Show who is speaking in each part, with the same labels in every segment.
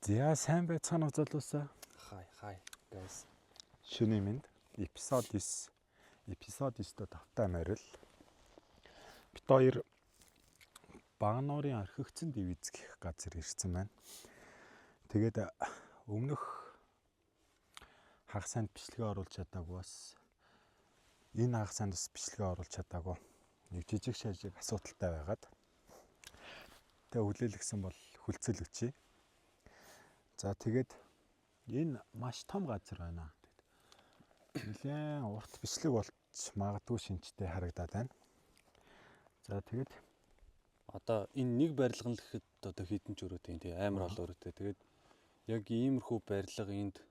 Speaker 1: За сайн байцгаана уу залуусаа.
Speaker 2: Хай guys.
Speaker 1: Шөнийн мэнд эпизод 9-д тавтай морил. Бид хоёр Багнуурын орхигдсан дивиз гэх газар ирсэн байна. Тэгээд өмнөх хагас санд бичлэгээ оруулж чадаагүй бас энэ хагас санд бас бичлэгээ оруулж чадаагүй. Нэг жижиг шажиг асуудалтай байгаад тэгээ хүлээлгсэн бол хүлцэл өчье. За тэгээд энэ маш том газар байна. Нилээн урт бичлэг болж магадгүй шинжтэй харагдаад байна. За тэгээд
Speaker 2: Одоо энэ нэг барилга нь л гэхэд одоо хідэн ч өрөөтэй тийм амар ол өрөөтэй. Тэгээд яг иймэрхүү барилга энд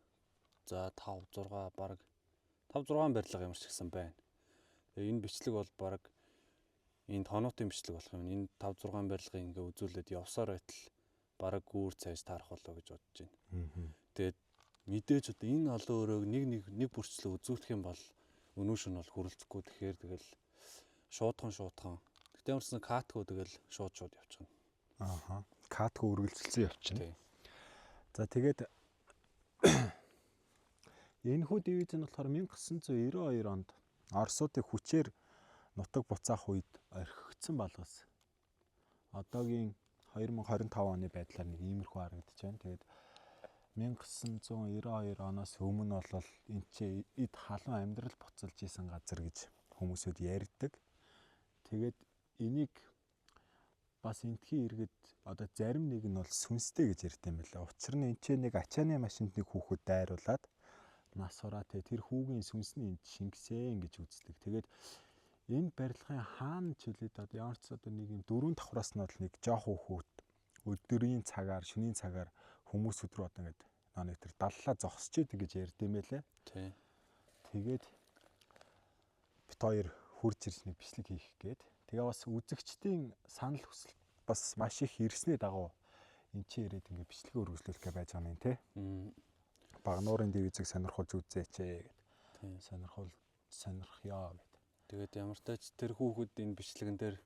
Speaker 2: за 5 6 бараг 5 6 барилга ямар ч гэсэн байна. Тэгээ энэ бичлэг бол бараг энд хонотын бичлэг болох юм. Энэ 5 6 барилгыг ингээ үзүүлээд явсаар байтал бараг гүүр цайж таарах болоо гэж бодож байна. Тэгээд мэдээж одоо энэ олон өрөөг нэг бүрчлэг үзүүлэх юм бол өнөөш нь бол хүрэлцэхгүй. Тэгэхээр тэгэл шуудхан. Гэтэ ямарсан катгуу тэгэл шууд явчихна.
Speaker 1: ааха катгуу үргэлжилсэн явчихна. За тэгээд энэхүү дивиз нь болохоор 1992 онд Оросуудыг хүчээр нутаг буцаах үед орхигдсан балгас. Одоогийн 2025 оны байдлаар нэг иймэрхүү харагдаж байна. Тэгээд 1992 оноос өмнө бол энэ ч эд халуун амьдрал буцалж исэн газар гэж хүмүүсүүд ярьдаг. Тэгээд энийг бас энтхийн иргэд одоо зарим нэг нь бол сүнстэй гэж ярьд юм байна. Учир нь энэ ч нэг ачааны машинд нэг хүүхэд дайруулад нас ураа тэр хүүгийн сүнсний энд шингэсэн гэж үздэг. Тэгээд энэ барилгын хаана ч үлээд одоо ямар ч одоо нэг юм 4 давхраас нь бол нэг жоох хүүхэд өдрийн цагаар шөнийн цагаар хүмүүс өдрөө одоо ингээд нэг тэр даллаа зогсож идэг гэж ярьд юм байлээ.
Speaker 2: Тий.
Speaker 1: Тэгээд бит хоёр хурж ирж нэг бичлэг хийх гээд. Тэгээ бас үзэгчдийн санал хүсэл бас маш их ирсний дагуу эн чинь ирээд ингээд бичлэгээ үргэлжлүүлэх гэж байж байгаа юм тий. Багнуурын дивизийг сонирхолж үзээч гэд.
Speaker 2: Тий.
Speaker 1: Сонирхёо гэд.
Speaker 2: Тэгээд ямар ч тач тэр хүүхэд энэ бичлэгэн дээр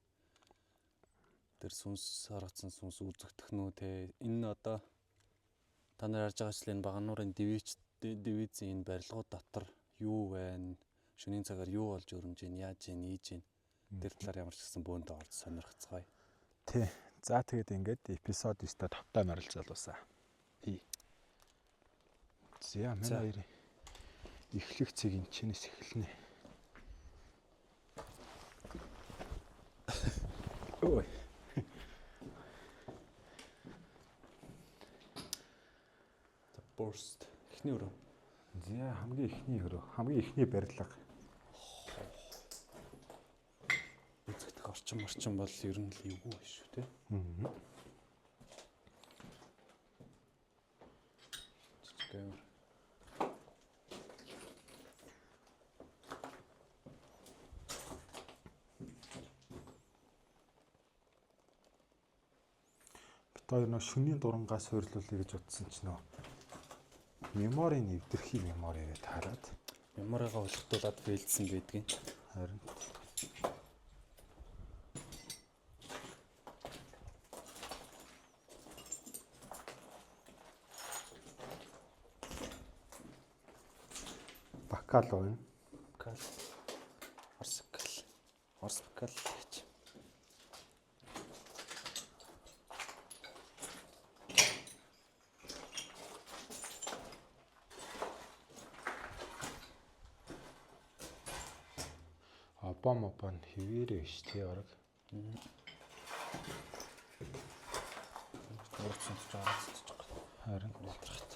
Speaker 2: тэр сүнс харагдсан сүнс үзэгдэх нүү те. Энэ одоо та нар харж байгаа ч энэ Багнуурын дивизийн энэ барилгууд дотор юу байна? Шөнийн цагаар юу болж өрөмж ийн, яаж ийн, ийж ийн. Тэр талаар ямар ч гэсэн бөөндөө орж сонирхцгаая.
Speaker 1: Тий. За тэгээд ингээд эпизод 9-д тавтай морилж залуусаа. За манай хоёрын эхлэх цэг энэ чинээс эхэлнэ. Ой.
Speaker 2: The Burst эхний өрөө.
Speaker 1: За хамгийн эхний өрөө, хамгийн эхний барилга.
Speaker 2: Үзэгдэх орчин бол ер нь л эвгүй байх шүү те. Жижигхэн.
Speaker 1: Хоёр нөө шөнийн дурангаас хөөрлүүлэе гэж утсан ч нөө меморийн эвдэрхий меморигээ таарад
Speaker 2: Меморигаа hulгатуулаад фейлдсэн байдгийн.
Speaker 1: харин бакал байна.
Speaker 2: Бакал. Орс бакал гэж.
Speaker 1: Обон хэвээрээ ш тий орог.
Speaker 2: Урдсан ч жаац.
Speaker 1: Харин
Speaker 2: Ятрахт.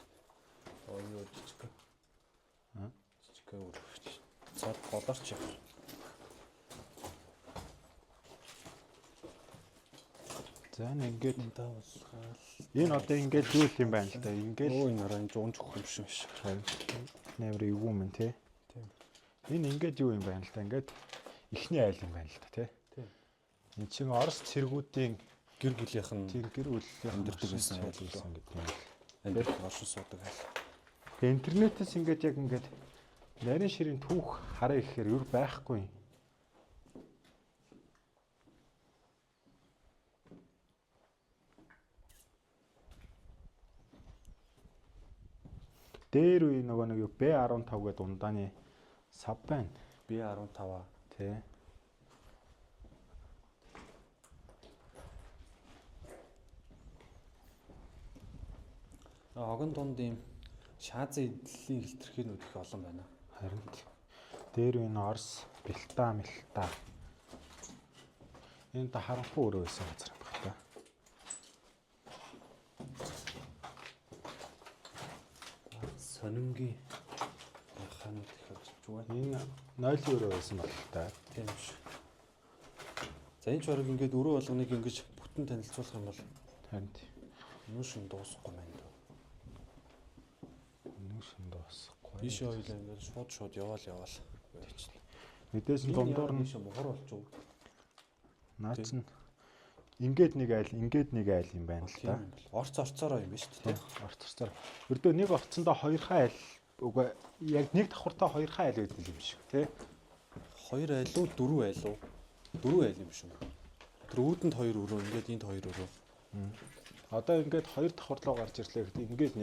Speaker 2: Ой жижиг. Жижиг өрөвч. Цаад болооч яах.
Speaker 1: за ингээд
Speaker 2: давсгаал.
Speaker 1: энэ одоо ингээд юу юм байна л да. Ингээд
Speaker 2: энэ нарийн жуунж өгөх юм шиг биш.
Speaker 1: нэмэр эвгүй мэн тий.
Speaker 2: Тийм.
Speaker 1: Энэ ингээд юу юм байна л да. Ингээд эхний айл юм байна л да тий.
Speaker 2: Тийм.
Speaker 1: Энд чинь Орос цэргүүдийн
Speaker 2: Гэр бүлийнх нь
Speaker 1: тийм гэр бүлийн
Speaker 2: амьдардаг байсан
Speaker 1: айл гэсэн гэдэг юм.
Speaker 2: амьдардаг оршин суудаг айл.
Speaker 1: Тэгээ интернетээс ингээд яг ингээд нарийн ширийн түүх хараа ихээр юу байхгүй. дээр үе нөгөө нэг B15 гэдэг ундааны сав байна.
Speaker 2: B15 аа.
Speaker 1: Тэ.
Speaker 2: Огон дунд ийм шаазын эдлийн хилтерхийнүүд их олон байна.
Speaker 1: Харин дээр үе нь Орос бэлта. Энэ та харанхуй өрөө байсан газар юм байна та.
Speaker 2: Сонингийн ханууд их орж байна.
Speaker 1: Энэ нойлын өрөө байсан бол та.
Speaker 2: Тийм ш. За энэ ч бараг ингээд өрөө болгоныг ингэж бүтэн танилцуулах юм бол
Speaker 1: харин
Speaker 2: нүүшин дуусахгүй байна.
Speaker 1: нүүшин дуусахгүй.
Speaker 2: Биш ойлаа ингээд шууд яваал.
Speaker 1: Мэдээж нь дундуур нь
Speaker 2: мохор болж уу.
Speaker 1: наа чин ингээд нэг айл юм байна л да.
Speaker 2: Орцороо юм биш үү?
Speaker 1: Орцорцоор. Өрдөө нэг орцондоо 2 айл үгүй яг нэг давхартай 2 айл гэдэг юм шиг тий.
Speaker 2: 2 айл уу 4 айл уу? 4 айл юм шүү. Өөдөнд 2 өрөө ингээд энд 2 өрөө.
Speaker 1: Одоо ингээд 2 давхар руу гарч ирлээ гэхэд ингээд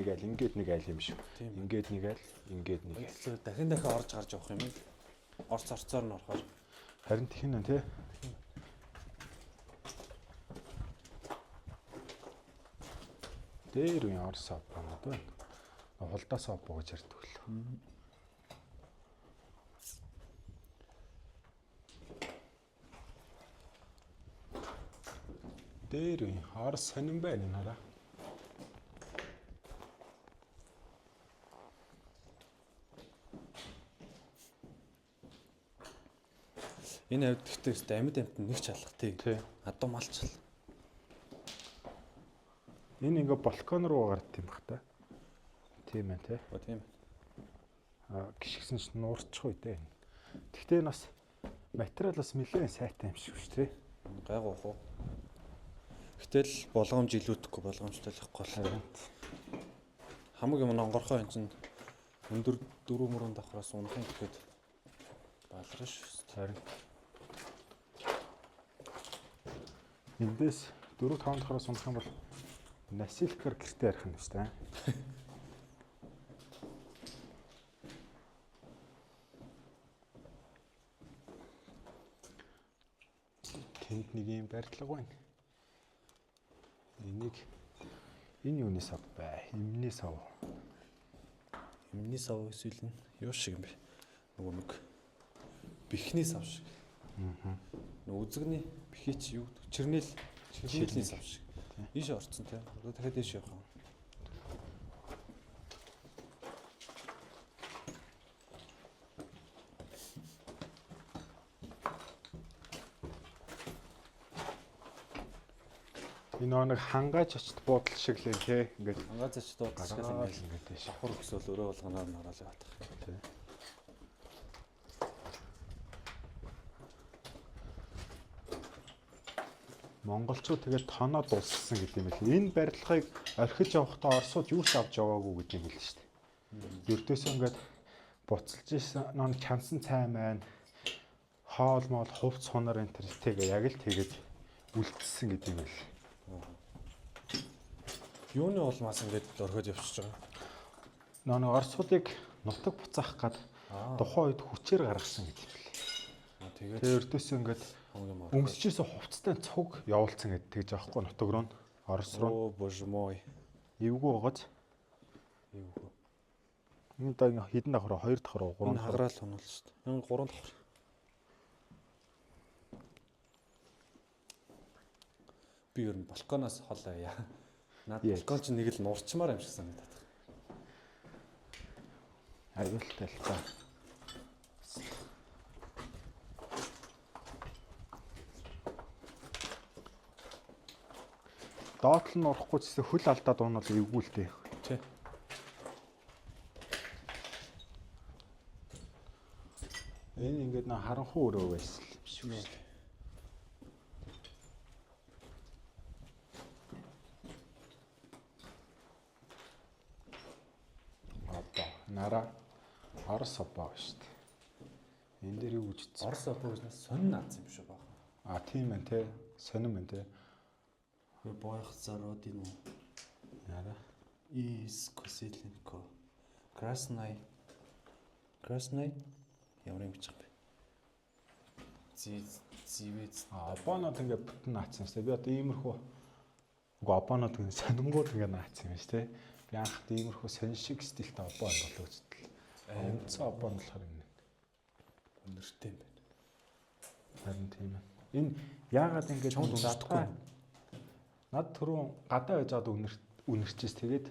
Speaker 1: нэг айл юм шүү. Ингээд нэг айл.
Speaker 2: Дахин орж гарч явах юм. Орцоор нь орохоор.
Speaker 1: Харин тхэн нь тий. Дээр үе Орос сав байна даа. Хулдаа сав богож ярьдаг л. Дээр үе Орос сонин байна нараа.
Speaker 2: Энэ авд гэхдээ амьд нэг ч алах тий. Адуу малчл.
Speaker 1: Энэ ингээ балкон руу гард юм бах та. Тийм ээ тий.
Speaker 2: Тийм.
Speaker 1: Гიშгсэн ч нуурчих үү дээ. Гэхдээ энэ бас материал бас нэлээд сайтай юм шиг шүү тий.
Speaker 2: Гайгуух уу. Гэтэл болгоомж илүүдэхгүй болгоомжтой л ихгүй л. Хамаг юм онгорхоо энэ чинь өндөр 4 мөрөн давхраас унахын гэхэд балраа шүү.
Speaker 1: Харин эндээс 4-5 давхраас унах юм бол насилкар гэртээ ярих юм шүү дээ. Тэнд нэг юм барилга байна. Энэ юуны сав бай? Эмний сав.
Speaker 2: Эмний сав эсвэл нь юу шиг юм бэ? Нөгөө нэг бихний сав шиг. Нөгөө үзэгний бихий юу? Чирнэлийн сав шиг. Ийш орцсон тийм. Одоо дахиад ийш явах юм.
Speaker 1: Энэ нэг хангааж очт буудал шиг л тий. Ингээд
Speaker 2: хангааж очт буудал шиг л ингээд тийш. Давхар өсөөл өрөө болгоноор нараал яваад тах.
Speaker 1: Тий. Монголчууд тэгээд тоноо дуусгасан гэдэг юм л. Энэ барилгыг орхиж явахдаа Оросууд юу ч авч яваагүй гэдэг юм л шүү дээ. Ердөөсөө ингээд буцалж исэн нон чансан цай маань хоол моол хувц хунаар энэ төртэйгээ яг л тэгээд үлдсэн гэдэг юм л.
Speaker 2: Юуны улмаас ингээд орхиод явчихж байгаа.
Speaker 1: Нөө Оросуудыг нутаг буцаах гад тухайн үед хүчээр гаргасан гэдэг юм лээ. Тэгээд ердөөсөө ингээд өмсчээсээ хувцастай цуг явуулсан гэдэг тэгж аахгүй нутаг руу Орос руу.
Speaker 2: Оо боже мой.
Speaker 1: Эвгүй байгааз.
Speaker 2: Эвгүй.
Speaker 1: Энэ даа хэдэн давхар 2 давхар 3
Speaker 2: давхар хаграал хонол шүү дээ. Энэ 3 давхар. Би ер нь балконоос холоо яа. Наад балкон чинь нэг л нурчмаар юм шиг санагдаад байна.
Speaker 1: Аюултай л та. Доотл нь урахгүй ч гэсэн хөл алдаад уунал эвгүй л дээ.
Speaker 2: Тий.
Speaker 1: Энэ ингээд нэг харанхуй өрөө байсан юм шиг үү. Нара Орос сопоо шүү дээ. Энэ дээр юу гэж утсан?
Speaker 2: Орос сопоо гэж сонин наац юм шүү баа.
Speaker 1: А тийм байна те. Сонин байна те.
Speaker 2: Боях зарод энэ.
Speaker 1: Яра.
Speaker 2: Is Koselenko. Красный ямар юм бичих бэ? Зивэц.
Speaker 1: Обонод ингээд бүтэн наацсан шүү дээ. Би одоо иймэрхүү үгүй обонод гэн сонингууд ингээд наацсан юм шүү дээ. Би анх иймэрхүү соншиг стилтэй обон болоо үзтэл. Үндсэн обон болохоор энэ
Speaker 2: Өнөртэй юм байна.
Speaker 1: харин тийм ээ. Энэ яагаад ингэж задгаа над түрүүн гадаа байж байгаад үнэрчээс тэгээд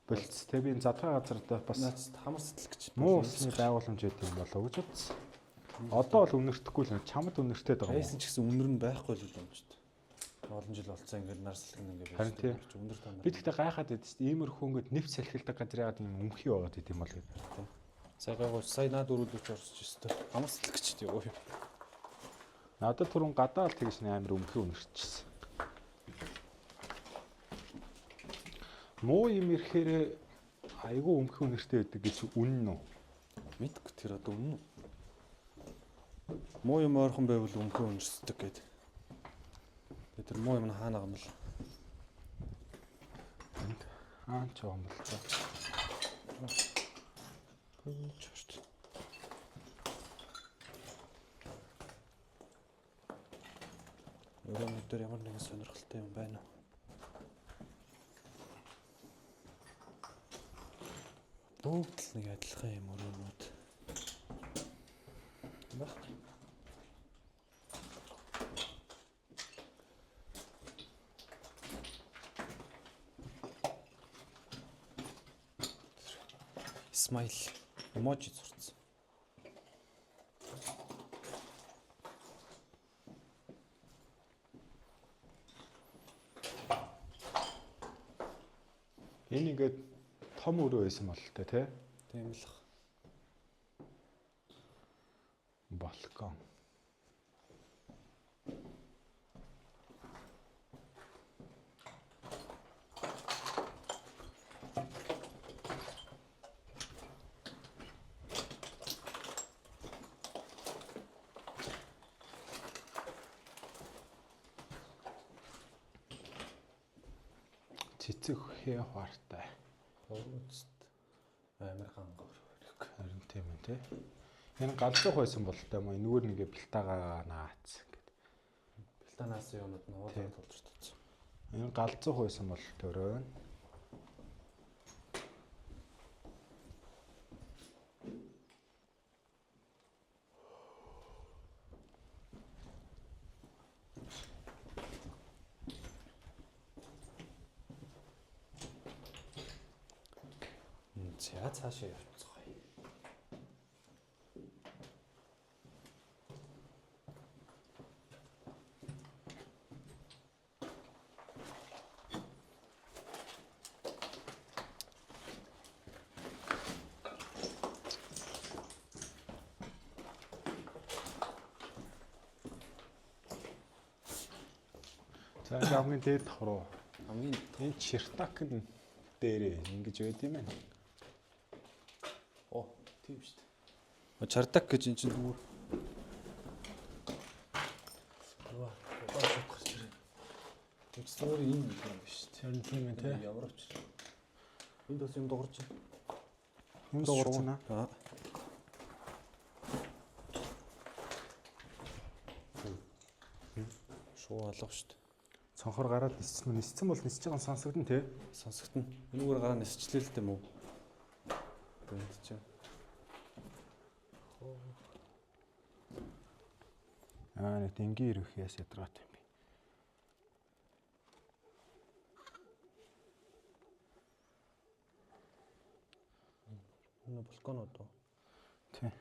Speaker 1: болцс. Тэгээ би энэ задгаа газар дээр бас
Speaker 2: хамар сэтгэлч
Speaker 1: муу усны байгууламж гэдэг юм болоо гэж бодсон. Одоо бол үнэртэхгүй л чамд үнэртэй байгаа юм.
Speaker 2: Байсан ч гэсэн үнэр нь байхгүй л юм шүү дээ. Олон жил болцсон ингээд нар салхин ингээд
Speaker 1: харин тийм.
Speaker 2: Үнэр тань.
Speaker 1: Би тэгтээ гайхаад байд шүү дээ. Иймэрхүү ингээд нэвт салхилдаг газар яагаад юм өмхий байгаад байт юм бол гэдэг.
Speaker 2: Сайгаагүй сая наад өрүүлж орсож өстой. Хамар сэтгэлч юу юм.
Speaker 1: Надад түрүүн гадаа л тэгж амар өмхий үнэрчсэн. Муу юм ирэхээр айгүй өмхий үнэртэй байдаг гэж үнэн үү?
Speaker 2: Мэдгүй тэр одоо үнэн үү? Муу юм ойрхон байвал өмхий үнэрсдэг гэдэг. Тэр муу юм хаана байгаа юм бол?
Speaker 1: Аач байгаа юм бол.
Speaker 2: Чошт. Өрөөнд дээр ямар нэгэн сонирхолтой юм байна уу? Бүгд л нэг адилхан юм өрөөнүүд. Баг. Смайл эможи зурцсан.
Speaker 1: Энэ ингээд том өрөө байсан бол тээ тий?
Speaker 2: Тийм л.
Speaker 1: Балкон. Цэцэг хээ хуартай.
Speaker 2: Өөст амар хангар.
Speaker 1: Харин тийм ээ тий. Энэ галзуух байсан бол тээ мөн энэгээр нэгэ бэлтагаа наац гэдэг.
Speaker 2: Бэлтанаас юмуд нь уулаад толдорч.
Speaker 1: Энэ галзуух байсан бол төрөө.
Speaker 2: За цаашаа явцгаая.
Speaker 1: За хамгийн дээд давхруу.
Speaker 2: Хамгийн
Speaker 1: Энэ чертакн дээрээ ингэж байд юм байна.
Speaker 2: тийм шүү дээ. Чардак гэж эн чинь зүгээр. Аваа, шууд гарч ирээ. Зүгээр юм юм биш шүү дээ.
Speaker 1: Харин тийм ээ тий.
Speaker 2: Яварч. Энд бас юм дуурч.
Speaker 1: Юм дуурцсан аа.
Speaker 2: Шуу алга шүү дээ.
Speaker 1: Цонхор гараад ниссэн бол нисэж байгаа сонсогдно тий.
Speaker 2: Сонсогдно. Энэгээр гараа нисчлээ л дээ мүү. Бэнт чинь.
Speaker 1: Нэг дэнгийн ирэх яс ядраад юм би.
Speaker 2: Энэ балконод уу?
Speaker 1: Тий.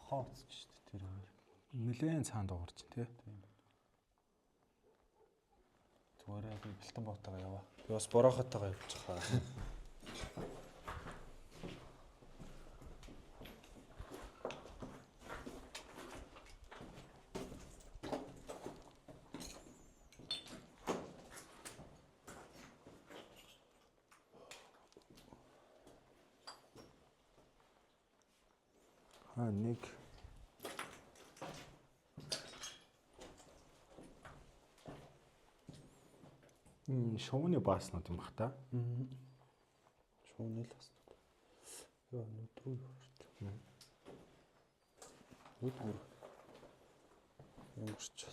Speaker 2: Хооц шүү дээ тэр хоёр.
Speaker 1: Нилээн цаанд дуурч тий.
Speaker 2: Зүгээр би бэлтэн боотойгоо яваа. Би бас борохотойгоо явчих хаа.
Speaker 1: Нэг Шувууны бааснууд юм бах та.
Speaker 2: Шууны л аснууд. Яа нүдрүү юу харт. Нүдгүр. Ямарч.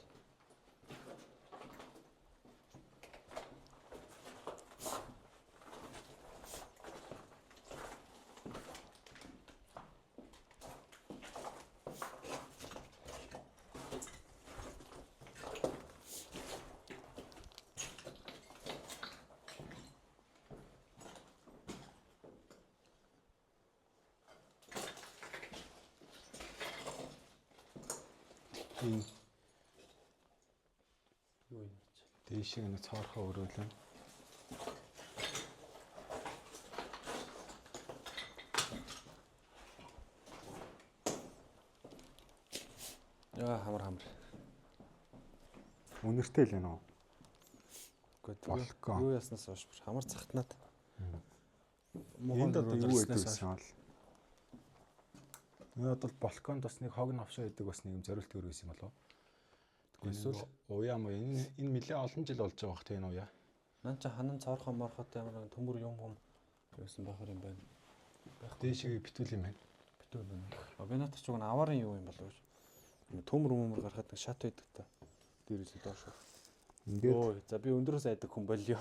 Speaker 1: Юу
Speaker 2: юм.
Speaker 1: Дээшээ нэг цаорхоо өрөөлөн.
Speaker 2: Яа хамар.
Speaker 1: Үнэртэй л энэ үү?
Speaker 2: Үгүй юу яснаас хойш хамар цагтнаад.
Speaker 1: Энд одоо юу гэдэг вэ? Энэ одоо балконд бас нэг хог навшаа гэдэг бас нэг юм зориулт төрөөс юм болов. Эсвэл уяа мо энэ нэлээ олон жил болж байгаа бах тийм уяа.
Speaker 2: Нан чи ханан цаорхоо морхотой ямар төмөр юм байсан байхаар юм байна.
Speaker 1: Дээшээ битүүл юм байна.
Speaker 2: Битүүл байна. Обинатор ч уг нь аварын юу юм болов гэж. Төмөр гарахад нэг шат байдаг та. Дээрээс доош. Ингээд за би өндөрөөс айдаг хүн болио.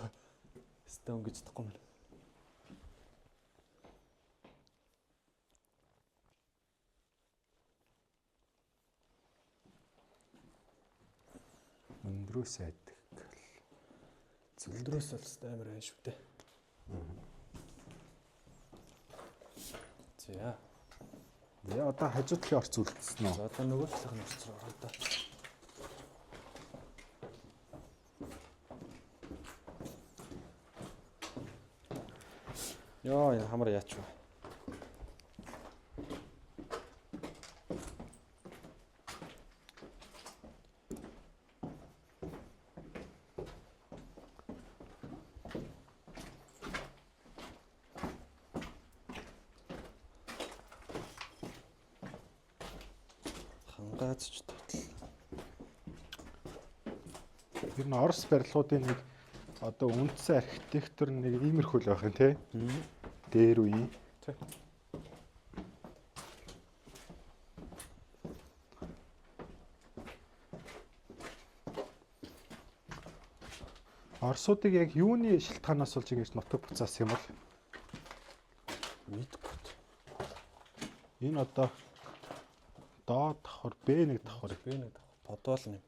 Speaker 2: Стон гэж чадахгүй юм.
Speaker 1: Өндрөөс айдаг.
Speaker 2: Өндрөөс л амар айн шүү дээ. За.
Speaker 1: Яа одоо хажуу талын орц үлдсэн үү?
Speaker 2: За одоо нөгөө талын орц руу ороо да. Яа энэ хамар яач вэ? Хангаацч татал.
Speaker 1: Тэр нь Орос барилгуудын нэг одоо үндсэн архитектур нэг иймэрхүү л байх юм тий. Дээр үе.
Speaker 2: Тий.
Speaker 1: Оросуудыг яг юуны шилтгаанаас болж ингэж нутаг буцаасан юм бол?
Speaker 2: Мэдгүй.
Speaker 1: Энэ одоо доод давхар Б1 давхар.
Speaker 2: Подвол юм.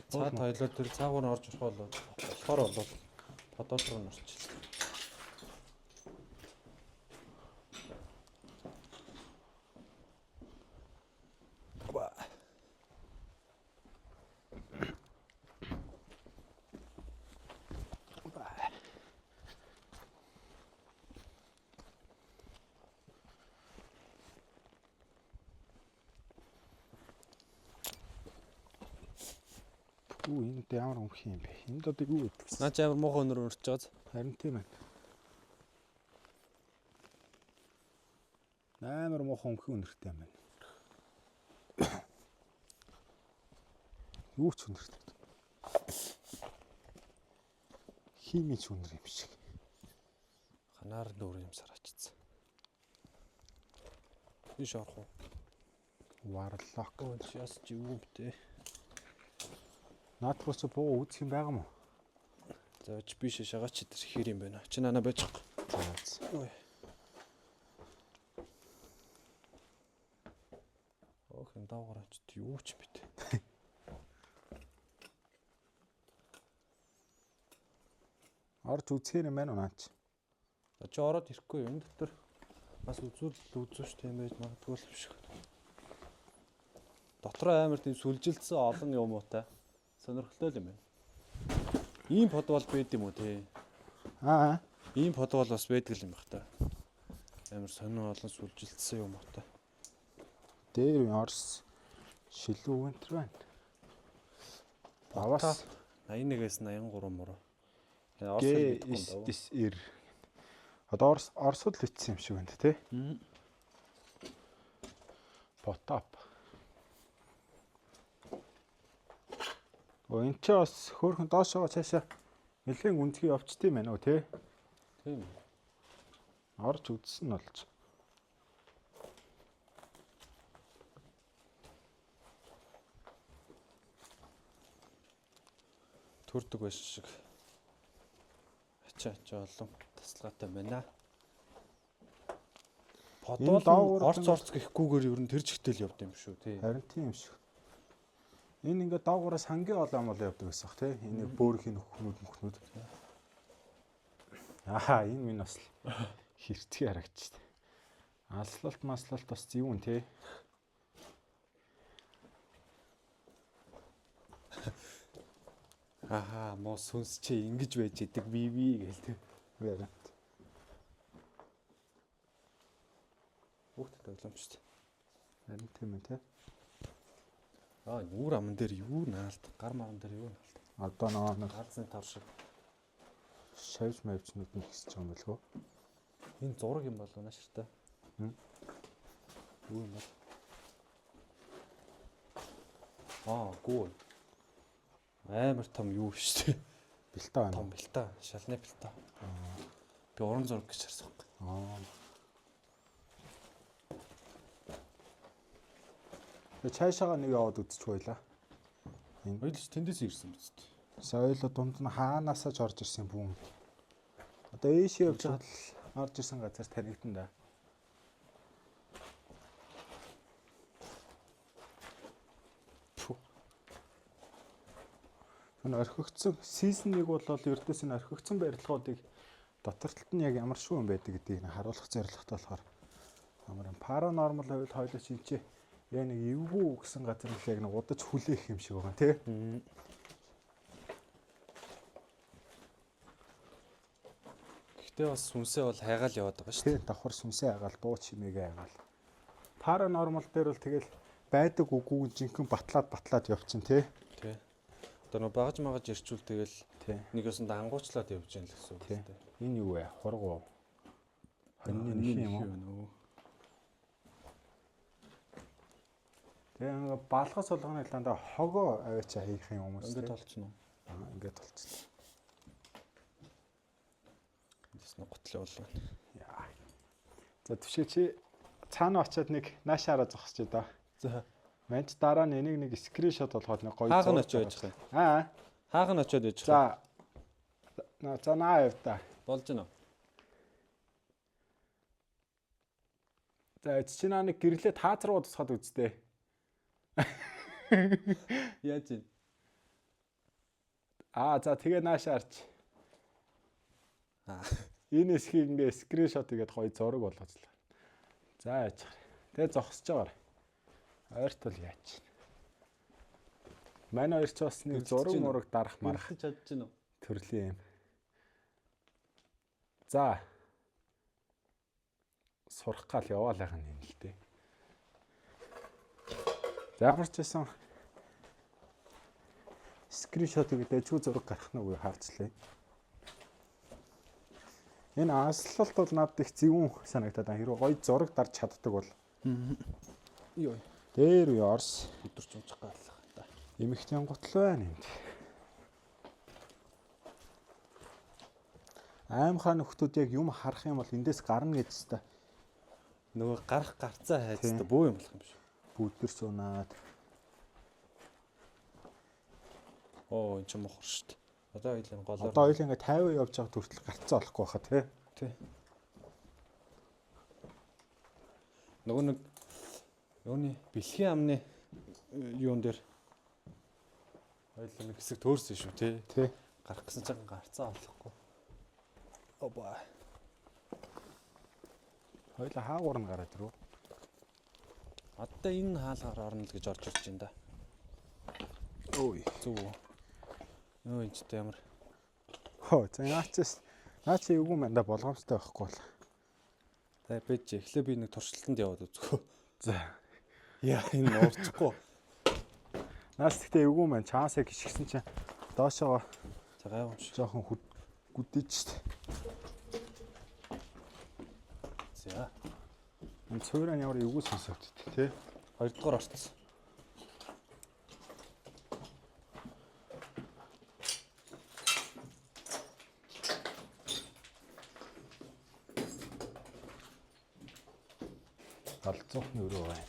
Speaker 2: Цаад хоёлоо тэр цаагаар нь орж орох бол болохоор бол подвол руу норчлээ.
Speaker 1: Энд ямар өмх юм бэ? Энд одоо юу гэдэг вэ?
Speaker 2: Наач амар муухай өнөр өрч байгааз.
Speaker 1: Харин тийм байна. Амар муухай өмх өнөртэй юм байна. Юу ч өнөртэй. Химич өнөр юм шиг.
Speaker 2: Ханаар нүүр юм сарачсан. Биш орох уу?
Speaker 1: Варлах.
Speaker 2: Яс чи юу бтэ?
Speaker 1: Наадхус буу үзэх юм байгаа мó?
Speaker 2: За чи биш шагаач тэр хэр юм байна. Чи нана байж байгаа.
Speaker 1: За.
Speaker 2: Ох энэ давгараач юу ч бит.
Speaker 1: Орж үзэхэр юм байна уу наач?
Speaker 2: За чи ороод ирэхгүй юм дотор бас үзүүш тийм байж магадгүй л биш. Дотроо амар тийм сүлжилдсэн олон юм уу та? Сонирхолтой юм байна. Ийм подвол байд юм уу те? Ийм подвол бас байдаг юм байх та. Амар сонин олон сүлжилдсэн юм уу та.
Speaker 1: Дээр Орос шилүү өнтер байна.
Speaker 2: Аваас 81-ээс 83 мөр.
Speaker 1: Эр. Одоо Оросд л итсэн юм шиг байна те. Потап. Энд ч бас хөөрхөн доошоо цаашаа Нэлээд үнцгий явцдсан байна уу те?
Speaker 2: Тийм.
Speaker 1: Орж үзсэн нь болж.
Speaker 2: Төрдөг байсан шиг. Ачаа олон тасалгаатай байна. Подвол орц гэхгүйгээр ер нь тэр жигтэл явд юм шүү тий.
Speaker 1: Харин тийм юм шиг. Энэ ингээд доогуураас сангийн олон мол явдаг байсан х тий. Энийг бөөрхийн мөхнүүд. Аа энэ минь бас хэрцгий харагдчих. Аслалт маслалт бас зөвүүн тий.
Speaker 2: Ахаа муу сүнс чи ингэж байж идэг би гээл тий.
Speaker 1: Вариант.
Speaker 2: Хүүхдэд ойлгомжтой.
Speaker 1: Харин тийм ээ тий.
Speaker 2: Нүүр аман дээр юу наалт, гар маран дээр юу наалт.
Speaker 1: Одоо нэг
Speaker 2: галзын тав шиг
Speaker 1: шавж мавчнууд нь ихсэж байгаа юм болов уу?
Speaker 2: Энэ зураг юм болов наа ширтэ. Юу юм бол. Гүү. Амар том юу шүү дээ.
Speaker 1: Бэлтаа байна.
Speaker 2: Том бэлтаа, шалны бэлтаа. Би уран зураг гэж харсан юм.
Speaker 1: Цаашаага нэг яваад үзчих байлаа.
Speaker 2: Энэ ойлж тэндээс ирсэн биз дээ.
Speaker 1: Соёло дунд нь хаанаасаа ч орж ирсэн бүүн. Одоо ээшээ явж хаад орж ирсэн газар танигдан да. Энэ орхигдсон сизон 1 бол ердөөс нь орхигдсон барилгуудыг дотор талд нь яг ямар шүү юм байдаг гэдгийг харуулах зорилготой болохоор ямар паранормал хувьд хоёулаа шинчээ яг нэг эвгүй гэсэн газар нь яг нэг удаж хүлээх юм шиг байгаа тий.
Speaker 2: Гэхдээ бас сүнсээ бол хайгаал яваад байгаа шүү
Speaker 1: дээ. Давхар сүнсээ хайгаал, дуу чимээгээ хайгаал. Паранормал дээр бол тэгэл байдаг үгүй жинхэнэ батлаад явчихна тий.
Speaker 2: Тий. Одоо нөө багаж магаж ирчүүл тэгэл нэг ёсонд ангуучлаад явж яана л гэсэн үг тий.
Speaker 1: Энэ юу вэ? Хургуу. Хоньны нэг юм уу? Тэгээ балгас болгоны талаанда хогоо аваачаа хийх юм хүмүүс
Speaker 2: ингээд толцсон уу?
Speaker 1: Ингээд толцсон.
Speaker 2: Тэс нэг готлын бол байна.
Speaker 1: Яа. За төвшөө чи цаана очиод нэг наашаараа зогсож да.
Speaker 2: За.
Speaker 1: Манч дараа нь энийг нэг скриншот болгоод нэг гоё
Speaker 2: зураг очиж байгаа юм. Хаахан очиод яж
Speaker 1: байгаа. За наа явта.
Speaker 2: Болж гинэ.
Speaker 1: За чи наа нэг гэрлээ таац руу тусгаад үзтээ.
Speaker 2: Яаж юм?
Speaker 1: За тэгээ наашаа арч. Энэ эсхийг ингээ скриншот хийгээд гоё зураг болгоцлоо. За яач. Тэгээ зогсож байгаа. Ойртол яач. Манай хоёр ч бас нэг зураг мураг дарах марах
Speaker 2: чадж гинэ үү?
Speaker 1: Төрлийн юм. За. Сурах гал яваалах юм л дээ. За ямар ч байсан скриншот хийгээд дэжгүй зураг гарах нь үгүй харцлаа. Энэ аслалт бол надад их зөвүүн санагдаад байна. Хэрвээ гоё зураг дарж чаддаг бол.
Speaker 2: Йоо.
Speaker 1: Дээр үе орс
Speaker 2: өдөрч унчих гаалах та.
Speaker 1: Эмэгтэй гутал байна энд. Аймхаа нөхдүүд яг юм харах юм бол эндээс гарна гэж та.
Speaker 2: Нөгөө гарах гарцаа хайцтай бөө юм болох юм биш.
Speaker 1: Бүдгэр суунаад.
Speaker 2: Оо эн чинь мохор шүү дээ. Одоо хоёул голоор.
Speaker 1: Одоо хоёул ингээ 50 явж байгаа төртөл гарцаа олохгүй байхаа тий.
Speaker 2: Тий. Нөгөө нэг юуны бэлгийн амны юун дээр хоёул нэг хэсэг төөрсөн шүү тий.
Speaker 1: Тий.
Speaker 2: Гарах гэсэн чинь гарцаа олохгүй. Обаа.
Speaker 1: Хоёул хаагуур нь гараад ирв.
Speaker 2: Одоо энэ хаалгаар орно л гэж орж ирж байна да.
Speaker 1: Ой.
Speaker 2: Зүг. Нөө энэ ч ямар.
Speaker 1: За наа чи эвгүй манда болгоомжтой байхгүй бол.
Speaker 2: За бэж эхлээ би нэг туршилтанд яваад үзгөө.
Speaker 1: За.
Speaker 2: Яа энэ уурчихгүй.
Speaker 1: Наас тэгтээ эвгүй маань чаасаа гიშгсэн чинь доошоо
Speaker 2: за гайвамш
Speaker 1: жоохон гүдэж штт.
Speaker 2: За.
Speaker 1: Энэ цөөрөн ямар эвгүй сонсогдт тий.
Speaker 2: Хоёрдугаар орцсон.
Speaker 1: Галзуухны өрөө байна.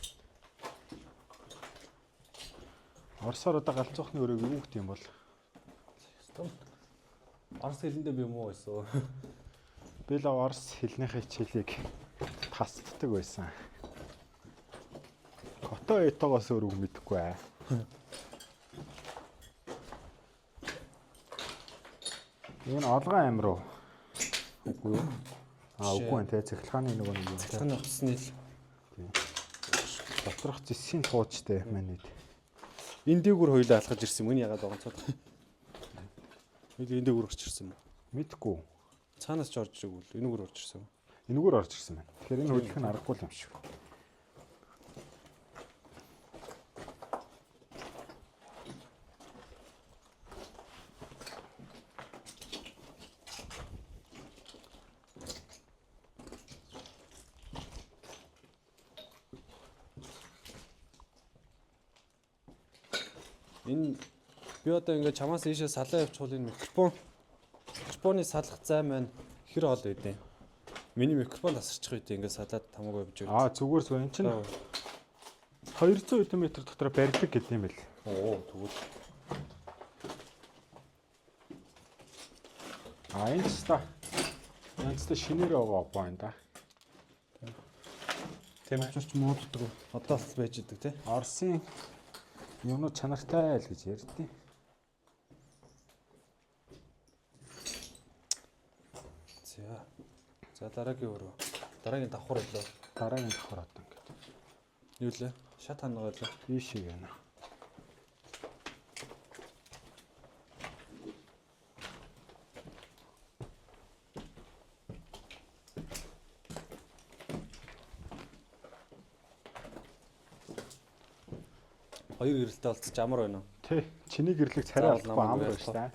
Speaker 1: Оросоор одоо галзуухны өрөөг юу гэх юм бол?
Speaker 2: Орос хэлэндээ би муу байсан.
Speaker 1: Би л орос хэлнийхээ хичээлийг тасддаг байсан. Кото этогоос өөр үг мэдэхгүй аа. Энэ олгон амир уу? Үгүй юу? Үгүй байна те. Цахилгааны нэг юм.
Speaker 2: Цахилгааны утасны л.
Speaker 1: Доторх зэсийн туучтай манайд.
Speaker 2: Энэ дээгүүр хоёулаа алхаж ирсэн юм. Энэ ягаад онцоод. Энэ дээгүүр орч ирсэн юм уу?
Speaker 1: Мэдгүй.
Speaker 2: Цаанаас ч орж ирээгүй л. Энүүгээр орж ирсэн юм.
Speaker 1: Энүүгээр орж ирсэн байна. Тэгэхээр энэ хөдлөх нь аргагүй юм шиг.
Speaker 2: Энэ би одоо ингээд чамаас ийшээ салаа явуул энэ микрофоны салах зай маань хэр хол байдیں۔ Миний микрофон тасарчих үед ингээд салаад тамаагүй явж байгаа.
Speaker 1: Зүгээр зөв. Энд чинь 200 м дотор барьдаг гэдэг юм бэл.
Speaker 2: Тэгвэл.
Speaker 1: Энэ ч та янзтай шинээр байгаа байна да.
Speaker 2: Тийм учраас ч мууддаг. Одоо л байж идэг тий.
Speaker 1: Оросын юмнууд чанартай л гэж ярьдیں۔
Speaker 2: За дараагийн өрөө. Дараагийн давхар өглөө.
Speaker 1: Дараагийн давхар одоо ингээд.
Speaker 2: Юу лээ? Шат ханага лээ.
Speaker 1: Ийшээ гэнэ.
Speaker 2: Хоёр гэрэлтэй олцож амар байна уу?
Speaker 1: Тий. Чиний гэрлэг царай болохгүй амар байна шүү дээ.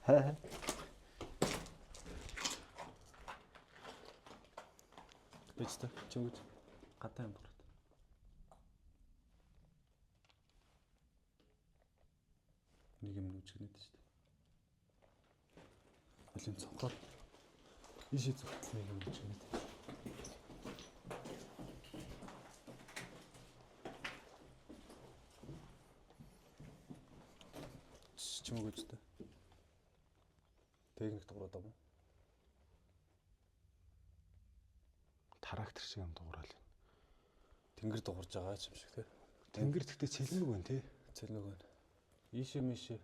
Speaker 1: Хаа.
Speaker 2: Бэжтэй. Чимгэж гадаа юм дураад. Нэг юм нүчгнээд шүү дээ. Хөлн цонхоор ийшээ зүгтэл нэг юм нүчгнээд. Чимгэжтэй. Техник дуурайд юм уу?
Speaker 1: Трактор шиг юм дуурал.
Speaker 2: Тэнгэр дуурж байгаа юм шиг тий.
Speaker 1: Тэнгэр гэхдээ цэлмэг байна тий.
Speaker 2: Цэлмэг байна. Ийшээ мишээ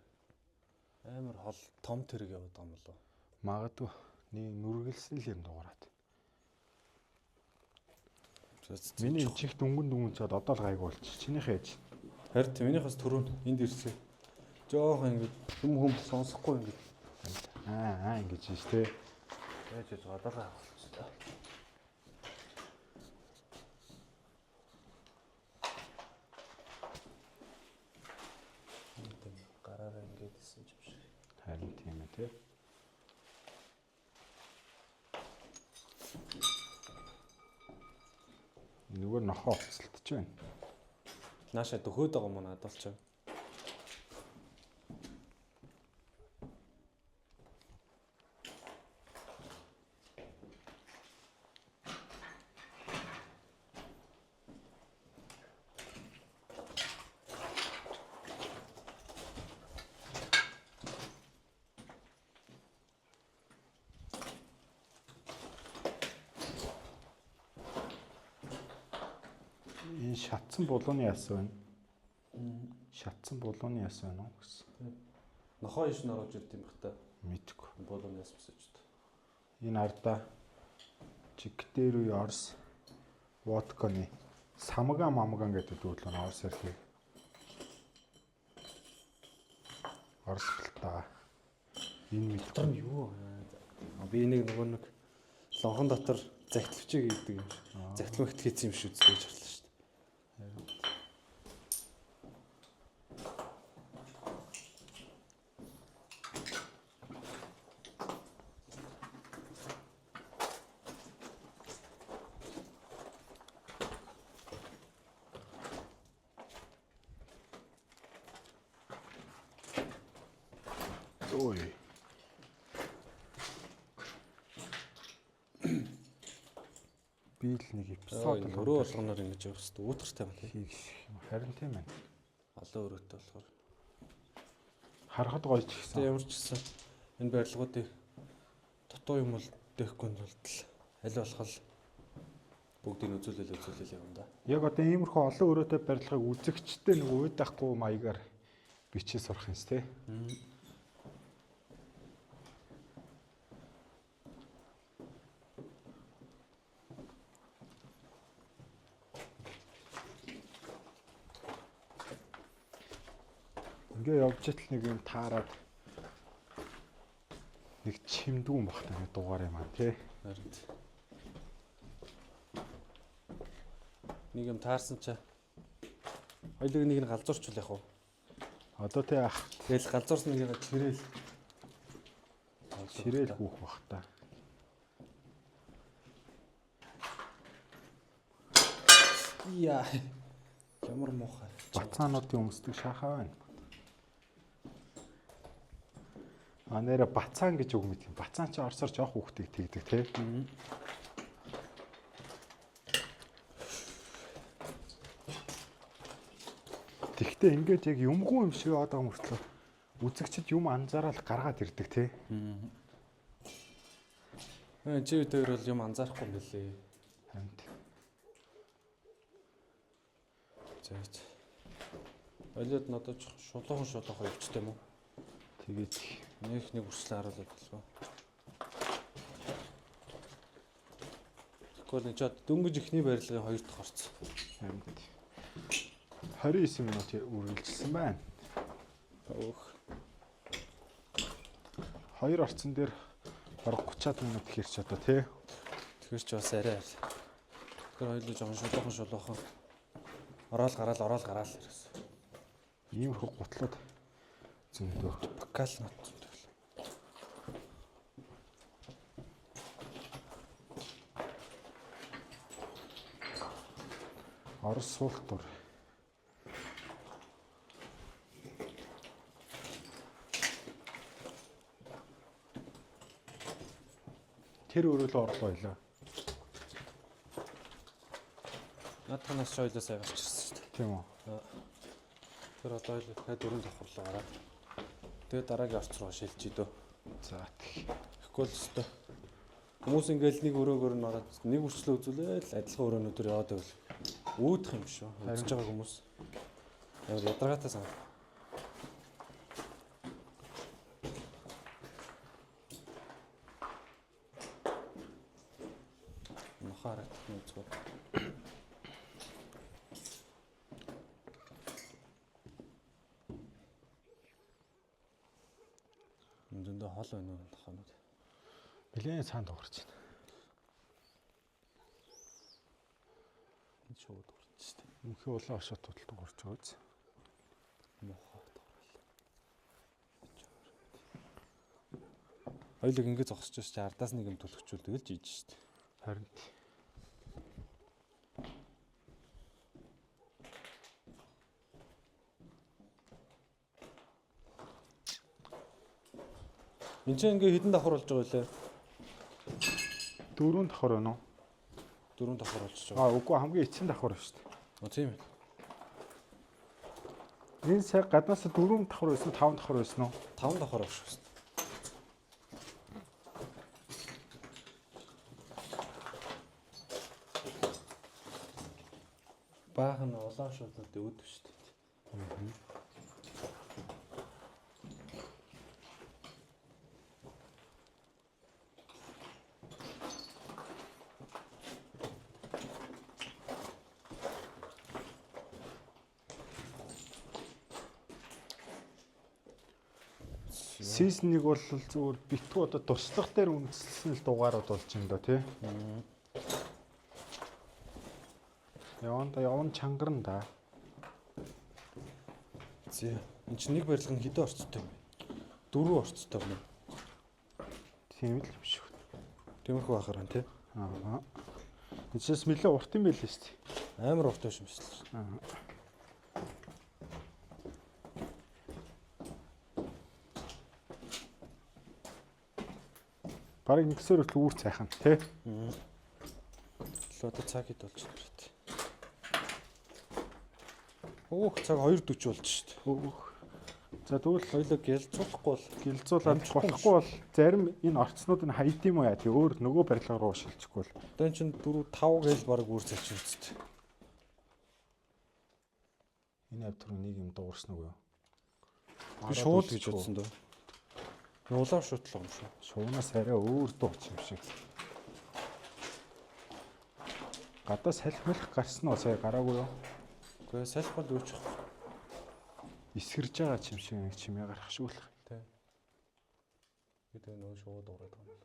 Speaker 2: амар хол том тэрэг яваад байгаа юм болов.
Speaker 1: Магадгүй нэг нүргэлсэн л юм дуурайд. Миний чих дүнгэн цаад одоо л гайг болчих. Чинийхээ ээж.
Speaker 2: Харин минийхээс түрүүн энд ирсэн. Жоох ингэ хүм сонсохгүй ингэ.
Speaker 1: Ингэж шүү дээ.
Speaker 2: Яаж одоо гайг болчихлоо. Гараараа ингэж исэн юм шиг.
Speaker 1: Харин тийм ээ тий. Нөгөө нохоо уцалтж байна.
Speaker 2: Нааша дөхөөд байгаа юм надад ч.
Speaker 1: Энэ шатсан булууны яс байна. Шатсан булууны яс байна уу гэсэн.
Speaker 2: Нохоо иш нөрөж ирд юм бах та.
Speaker 1: Мэдгүй.
Speaker 2: Булууны яс бисэж.
Speaker 1: Энэ ардаа чигтэрүү Орос водконы самган мамган гэдэг дүүдлэн Орос ирлээ. Орос хэлтаа. Энэ мэдгүй
Speaker 2: юу? Би нэг нөгөө нэг лонхон дотор загталвчиг гэдэг юм шиг. Загталмагт хийсэн юм шиг үзэж байна шүү дээ.
Speaker 1: Ой. Би би л нэг эпизод
Speaker 2: өрөө болгоноор ингэж явах хэрэгтэй. Уутгартай байна тий.
Speaker 1: Харин тийм байна.
Speaker 2: Олон өрөөтэй болохоор
Speaker 1: Харахад гоё ч гэсэн.
Speaker 2: ямар ч гэсэн энэ барилгуудыг дутуу юм бол дээхгүй тулд аль болох бүгдийг үзүүлэл явна да.
Speaker 1: Яг одоо иймэрхүү олон өрөөтэй барилгыг үзэгчтэй нэг уйдахгүй маягаар бичиж сурах юмс тий. Ингээ явж итл нэг юм таарад нэг чимдгүүн багтаа нэг дугаар юм аа тий.
Speaker 2: Харин нэг юм таарсан чаа. Хоёулыг нэг нь галзуурчул яах вэ?
Speaker 1: Одоо тий ах
Speaker 2: Тэгэл галзуурсан нэг
Speaker 1: ширээл хүүх бах та.
Speaker 2: Яа. Ямар муухай.
Speaker 1: Бацаануудын өмсдөг шахаа байна. Нэрэ бацаан гэж үг мэт юм. Бацаан чи орсоор жоох хүүхдийг тэгдэг тий. Тэгтээ ингээд яг юмгүй юм шиг байгаа мөртлөө үзэгчд юм анзаараад гаргаад ирдэг тий.
Speaker 2: Чи өөр бол юм анзаарахгүй юм билээ.
Speaker 1: Хамт.
Speaker 2: Зөөч. Олиод надад шулуухан явчихсан юм уу?
Speaker 1: Тэгээд
Speaker 2: нэг үрслэн харуулдаг болов. Тэгвэл энэ чад дөнгөж ихний барилгын 2 дахь орцсон.
Speaker 1: хамт. 29 минут үргэлжилсэн байна.
Speaker 2: Өөх.
Speaker 1: 2 орцсон дээр бараг 30-аад минут хэрч одоо тий.
Speaker 2: Тэгэхээр ч бас арай. Тэгэхээр хоёулаа шулуухан. Ороод гараал ирсэн.
Speaker 1: Иймэрхүү гутлаад зөндөө.
Speaker 2: Бакал нот.
Speaker 1: Орос суултур. Тэр өрөөлөө орлоо байлаа.
Speaker 2: Натанаас шойлоо сайгарч ирсэн шүү дээ.
Speaker 1: Тийм үү.
Speaker 2: Тэр одоо л дахиад 4 давхарлаа гараад. Тэгээд дараагийн орц руу шилжиж идөө.
Speaker 1: За тэг.
Speaker 2: Тэгэхгүй л өстой. Хүмүүс ингээл нэг өрөөгөр нь ороод нэг үрчлээ үзүүлээл адилхан өрөөнүүдээр яваад байвал үүдэх юм шүү. Үзэж байгаа хүмүүс. Ямар ядаргаатай санаа. Махарат нүцгүүд. Эндээ хол байна уу ханууд.
Speaker 1: Нэлээд цаанд дуурч байна.
Speaker 2: Энэ шууд дуурч штэ.
Speaker 1: Мөнхий улаан оршот туталд дуурч байгаа биз.
Speaker 2: Мохоо дуурал. Хоёулыг ингэ зогсож чи ардаас нэг юм төлөвчүүлдэг л жийж штэ.
Speaker 1: Харин
Speaker 2: Энд чинь ингээ хідэн давхар болж байгаа лээ.
Speaker 1: 4 давхар байна уу?
Speaker 2: 4 давхар болж байгаа.
Speaker 1: Үгүй хамгийн эцсийн давхар байна шүү дээ.
Speaker 2: Тийм ээ.
Speaker 1: Энэ цаг гаднаас 4 давхар байсан, 5 давхар байсан уу?
Speaker 2: 5 давхар болж байна. Баахан улаан шуулууд өөдөв шүү дээ.
Speaker 1: Season-ыг бол зүгээр битгүү одоо туслах дээр үндэслэн л дугаарууд болж байна да тий. Явна чангарна да.
Speaker 2: Зэ. Энд чинь нэг барилга нь хэдэн орцтой юм бэ? 4 орцтой юм.
Speaker 1: Тийм л юм шиг.
Speaker 2: Тиймэрхүү байхаар байна тий.
Speaker 1: Эцэс нэлээ урт юм байл л шүү дээ.
Speaker 2: Амар урт биш юм шиг л.
Speaker 1: Бараг ингэсээр хөтл үүр цайхан тий.
Speaker 2: одоо цаг хэд болж байна бэ? Өөх цаг 2:40 болж шít.
Speaker 1: Өөх. За тэгвэл
Speaker 2: Хоёлоо гэлзуулахгүй бол
Speaker 1: гэлзуулаад болохгүй бол зарим энэ орцнууд нь хайд юм уу яа. Тэг өөр нөгөө барилга руу шилжихгүй бол.
Speaker 2: одоо чинь 4 5 гээл баг үүр цач үсттэй.
Speaker 1: Энэ авт руу нэг юм дуурсан уу юу?
Speaker 2: Би шууд гэж бодсон дөө. Улаан шуутлага юм шүү.
Speaker 1: Шуунаас арай өөр дууч юм шиг. Гадаа салхи мэлх гарсан уу сая гараагүй юу?
Speaker 2: Гэхдээ салхи бол үүч.
Speaker 1: Эсгэрж байгаа юм шиг нэг чимээ гарах шүүлэх.
Speaker 2: Тэ. Би тэгээ нөө шууд дуурайд байгаа юм.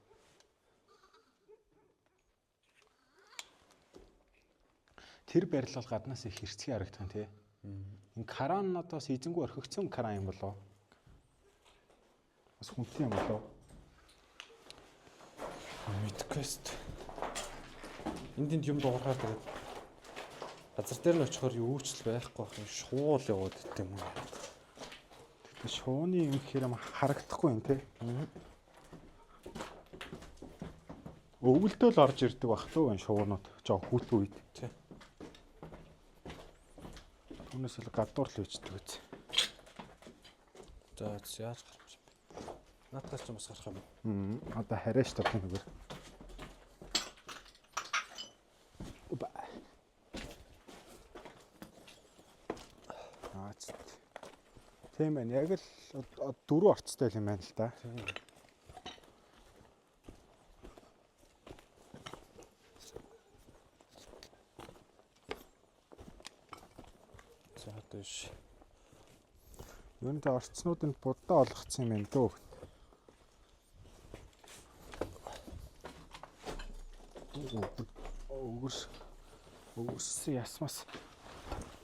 Speaker 1: Тэр барилга гаднаас их хэрцгий харагдсан тий. Энэ кран надаас эзэнгүү орхигдсон кран юм болоо. Бас хүнтэй юм болоо.
Speaker 2: Мэдквэст. Энд юм дуурахаар тэгээд газар дээр нь очихоор юу ч л байхгүй байх юм. Шуул яваад ит юм уу.
Speaker 1: Тэгээ шууны юм гэхээр харагдахгүй юм тий. Өвөлдөө л орж ирдэг бах туу энэ шуунууд. Жоо хүүт үед.
Speaker 2: Тий.
Speaker 1: Түүнээс л гадуур л үйчдэг үз.
Speaker 2: За яаж гарч юм бэ? Наадхаас ч бас гарах юм.
Speaker 1: Одоо хараач та түнгээр. Опа. Тийм байна. Яг л 4 орцтой юм байна л да.
Speaker 2: За тийш.
Speaker 1: Юу нэ орцнууд нь будаа олгоцсон юм дөө. Өгөрс ясмас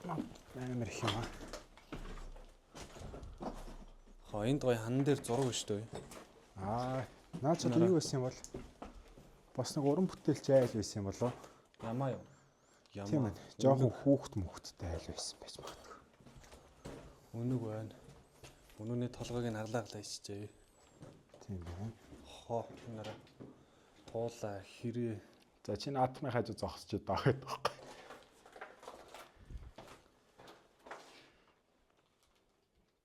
Speaker 1: амар их юм аа.
Speaker 2: Энд гоё хан дээр зураг шүү дээ.
Speaker 1: Наач юу байсан юм бол бас нэг уран бүтээлч айл байсан юм болоо.
Speaker 2: Ямаа юу?
Speaker 1: Тийм ээ. Жохон хүүхдтэй айл байсан байж магадгүй.
Speaker 2: Үнэг байна. Үнүүний толгойг нь харлааглаа ичжээ.
Speaker 1: Тийм байна.
Speaker 2: Нараа туулаа хэрэг.
Speaker 1: За чи наатмын хажуу зогсож байгаа гэдэг байхгүй.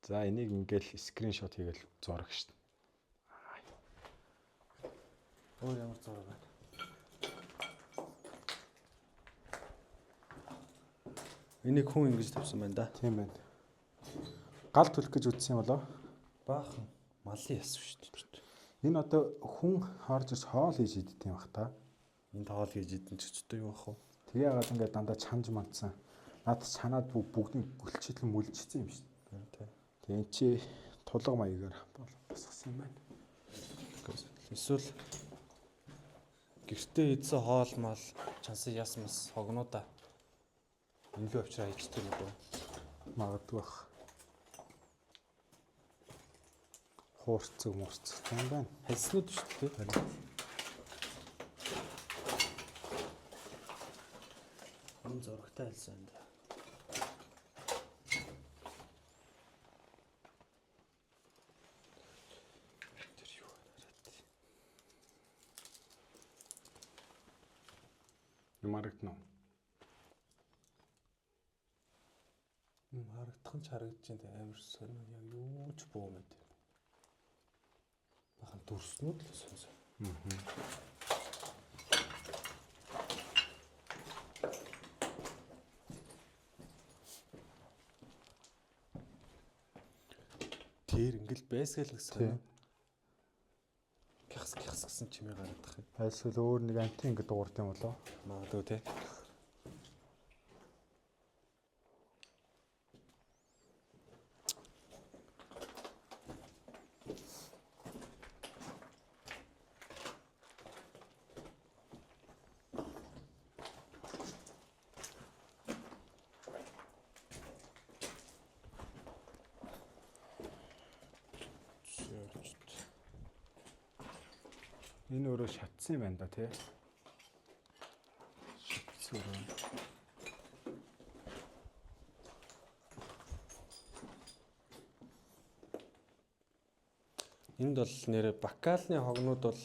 Speaker 1: За энийг ингээл скриншот хийгээл зураг штт.
Speaker 2: Өөр ямар зураг байна? Энийг хүн ингэж тавьсан байна да.
Speaker 1: Тийм байна. Гал түлх гэж үзсэн юм болоо.
Speaker 2: Баахан малын яс шүү дээ.
Speaker 1: Энэ одоо хүн орж иж хоол хийж идэх юм бах та.
Speaker 2: Энд хоол хийж идэн ч ч юу ах вэ?
Speaker 1: Тэгээ яагаад ингээд дандаа чанж мандсан. Наад чанаад бүгдийг гөлчитл мүлжчихсэн юм шүү дээ. Тэгээ эн чи тулга маягаар босгосон юм байна.
Speaker 2: Эсвэл гэртээ идсэн хоол мал чансан яс мас хогнуудаа инлүү авчраа хийдэг юм уу?
Speaker 1: Магадгүй бах. Хуурцэг мурцэг юм байна.
Speaker 2: Хальснууд шүү дээ. Энэ зурагтай хэлсэн юм да. Тэр юу хараад.
Speaker 1: Юм харагдана уу?
Speaker 2: Харагдах нь харагдаж байна амар сонир яг юу ч буу мэд. Бахан дүрснүүд л сонир. Тэр ингээл байсгаал гэсэн. Гяхс гэсэн чимээ гаргадах юм.
Speaker 1: Альсвал өөр нэг антин ингэ дуурд юм болоо.
Speaker 2: Магадгүй тий.
Speaker 1: Энэ өөрөө шатсан юм байна да тий. Шатсан өөрөө.
Speaker 2: Энд бол нэр бакалны хогнууд бол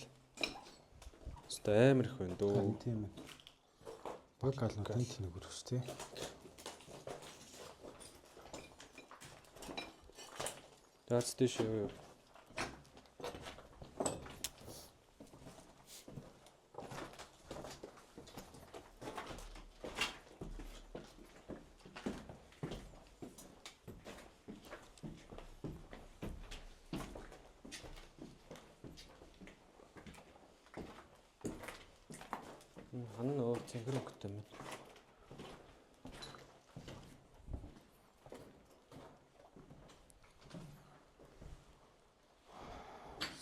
Speaker 2: өстой амар их байна дөө.
Speaker 1: Тийм ээ. Баг галнуудын тэнэг өрөвч тий.
Speaker 2: That's the show. Хан нөө цэнхэр өгтэй юм.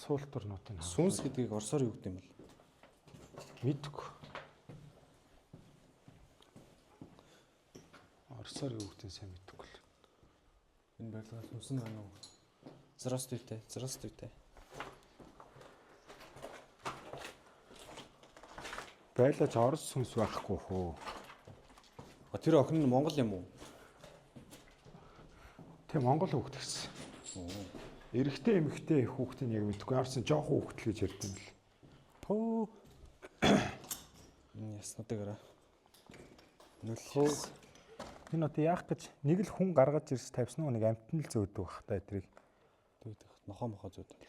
Speaker 1: Суултар нотын хаа.
Speaker 2: Сүнс гэдгийг орсоор юу гэдэг юм бол?
Speaker 1: Мэдгүй. Орсоор юу гэдэг сайн мэдгүй л.
Speaker 2: Энэ барилга сүнс нь байна уу? Здравствуйте. Здравствуйте.
Speaker 1: Байлаач орос сүнс байхгүй хөө.
Speaker 2: А тэр охин нь Монгол юм уу?
Speaker 1: Тэ Монгол хүүхэд гэсэн. Эрэгтэй эмэгтэй хүүхдийн яг мэдгүй арсан жоох хүүхэд л гэж ярьд юм л.
Speaker 2: Пөө. Энэ яснуудыг араа.
Speaker 1: Нөлхөө. Энэ одоо яах гэж нэг л хүн гаргаж ирж тавьсан уу нэг амтан л зөөдөг бах та эдрийг.
Speaker 2: Дүүдэх нохоо мохоо зөөдөг.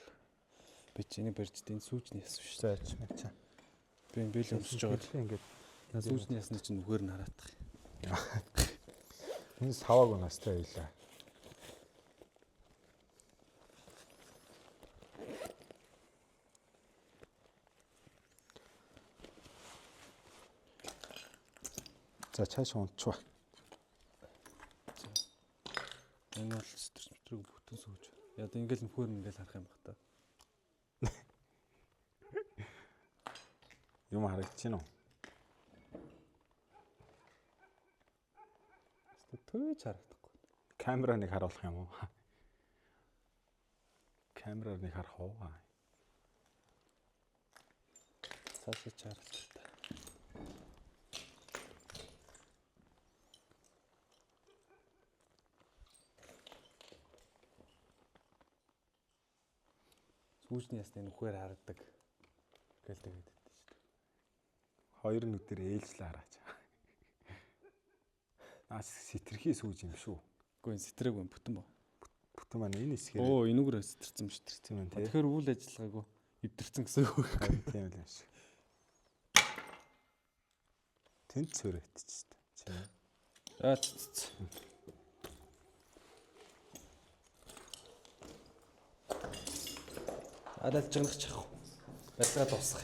Speaker 2: Би ч энийг барьж тийм сүүжний ясв шүү.
Speaker 1: Зайч мэг чаа.
Speaker 2: Би энэ бэл өмсөж байгаа.
Speaker 1: Ингээд
Speaker 2: сүүжний ясны чинь нүгээр нь хараадах.
Speaker 1: энэ саваг унастай байлаа. За цааш унтчва.
Speaker 2: Энэ бол сэтэрчмтрийг бүтэн сууж. Яг ингээл нөхөр нь ингээл харах юм бах та.
Speaker 1: Юм харагдаж байна уу?
Speaker 2: Төвч харагдахгүй.
Speaker 1: Камераныг харуулах юм уу? Камераныг харах уу?
Speaker 2: Цаашаа чарлаа та. Сүүжний ясны нүхээр харагдаг. Гэл тэгээд байдаг шүү дээ.
Speaker 1: Хоёр нүдээр ээлжлээ хараач. Наас сэтэрхий сүүж юм шүү.
Speaker 2: Үгүй энэ сэтрэг юм бүтэн ба.
Speaker 1: Бүтэн маань энэ хэсгээр.
Speaker 2: Оо энүүгээр сэтэрсэн шүү дээ.
Speaker 1: Тийм ээ.
Speaker 2: Тэгэхээр үйл ажиллагаагүй эвдэрсэн гэсэн үг.
Speaker 1: Тийм л юм шиг. Тэнд цөрөөтч шүү дээ.
Speaker 2: Аа цэц. Адал жигнахчих. Барилгаа дуусгах.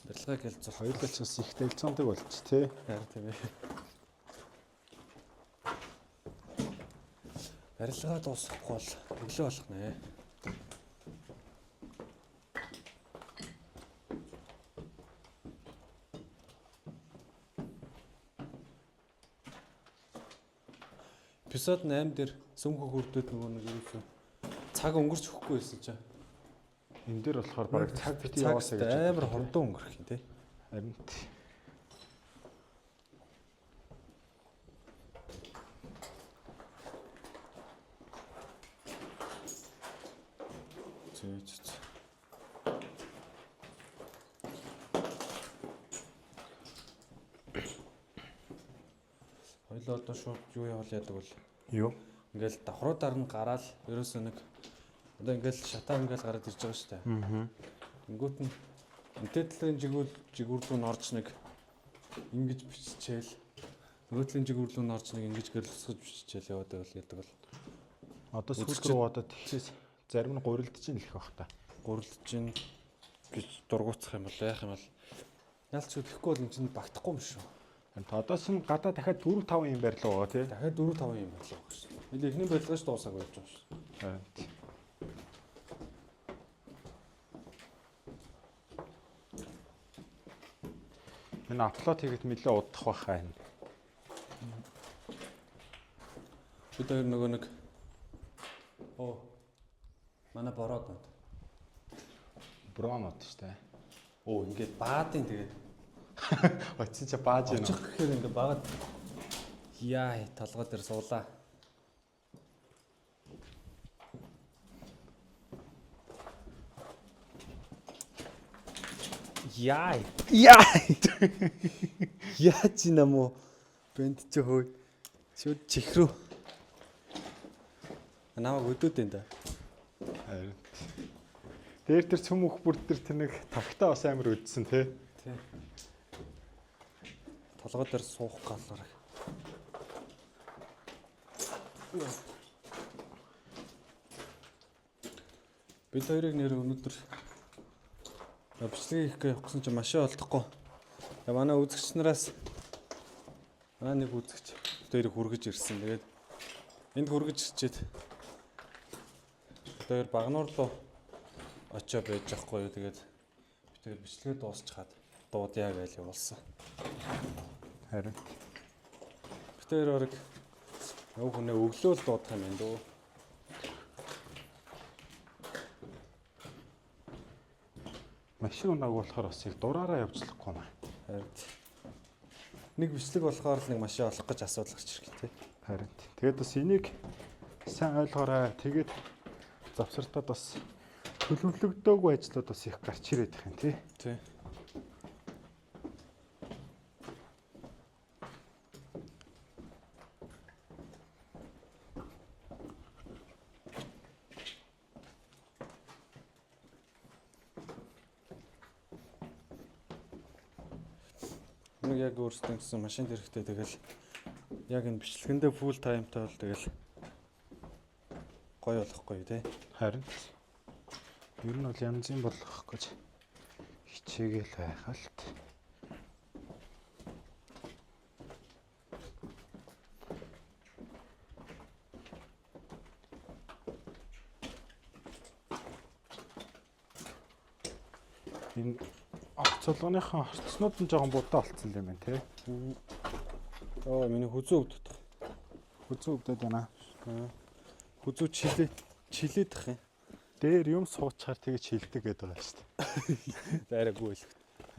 Speaker 2: Барилгааг хэлцэл.
Speaker 1: Хоёулаа ч бас их дэлцэндэг болч тий.
Speaker 2: Харин тийм ээ. Барилгаа дуусгахгүй бол өглөө болох нэ. Эпизод 8 дээр сүмхөх хүрдүүд нөгөө нэг юусэн цаг өнгөрч өгөхгүй байсан чинь.
Speaker 1: Энэ дээр болохоор баг цаг бити яваасаа гэж
Speaker 2: амар хурдан өнгөрөх юм тий.
Speaker 1: Харин
Speaker 2: Зөөж. Хоёлоо одоо шууд юу явал яадаг бол
Speaker 1: юу?
Speaker 2: ингээл давхруудаар нь гараал ерөөсөө нэг одоо ингээл шатаа ингээл гараад ирж байгаа шүү дээ.
Speaker 1: Аа.
Speaker 2: Ингүүт нь энтэтлэн жигүүрлүү нь орж нэг ингэж биччихээл нөгөөтлийн жигүүрлүү нь орж нэг ингэж гэрэлсгэж биччихээл яваад байвал яадаг бол
Speaker 1: Одоо сүүлд рүү одоо тэгсээс зарим нь гурилдж ин л их бах та.
Speaker 2: гурилж ин гэж дургуутсах юм бол яах юм бол ялч үдэхгүй бол энэ чинь багтахгүй юм шүү.
Speaker 1: Одоо шин гадаа дахиад 4 5 юм барилга байгаа тий.
Speaker 2: Дахиад 4 5 юм болоо гэж шүү. Энд эхний барилгаж дуусаагүй байж байгаа шүү.
Speaker 1: Харин энэ апплод хийхэд нэлээ удах баха энэ.
Speaker 2: Бид хоёр нөгөө нэг манай бороод байна.
Speaker 1: Бронод штэ.
Speaker 2: Ингээд баадын тэгээд
Speaker 1: Очиж бааж байна.
Speaker 2: очих гэхээр ингээд багад яа толгой дээр суулаа. Яа. Яаж юм уу? Бэнд ч хөөе. Шууд чихрүү. Намайг өдөөд энэ да.
Speaker 1: Харин. Дээр тэр цөм өх бүр тэр нэг тавхтаа бас амар өдсөн тий.
Speaker 2: Тий. Толгой дээр суух галаар. Бид хоёрыг нэр өнөдөр бичлэг хийх гэж явсан чинь машин олдохгүй. Манай үзэгч нараас нэг үзэгч хоёрыг хүргэж ирсэн. Тэгээд энд хүргэж ирчээд хоёр Багнуур руу очоо байж байхгүй юу. Тэгээд би тэгээд бичлэгээ дуусчихад дуудъя гэж явуулсан.
Speaker 1: Харин.
Speaker 2: Би тэр орог нөгөө хүнээ өглөөл дуудах юм байна дөө.
Speaker 1: Машин унааг болохоор бас яг дураараа явуулахгүй маа.
Speaker 2: Харин. Нэг бичлэг болохоор л нэг машин олох гэж асуудал гарч ирэх тий.
Speaker 1: Харин. Тэгээд бас энийг сайн ойлгоорой. Тэгээд завсартаад бас төлөвлөгдөөгүй ажлууд бас их гарч ирээд их юм тий.
Speaker 2: Тий. Нэг яг өөрсдөө гэсэн машин хэрэгтэй тэгэл яг энэ бичлэгэндээ full timeтай бол тэгэл гоё болохгүй тий.
Speaker 1: Харин. Ер нь бол янзын болох гэж хичээгээл байхаа л т. Энэ цолгоныхон орцнууд нь жоохон будаа болцсон юм байна тий.
Speaker 2: Оо миний хүзүү өвдөд.
Speaker 1: Хүзүү өвдөд байна.
Speaker 2: Хүзүү чилээдэх юм.
Speaker 1: Дээр юм суучаар тэгэж хилдэг гэдэг байгаа шүү дээ.
Speaker 2: Дайраагүй л.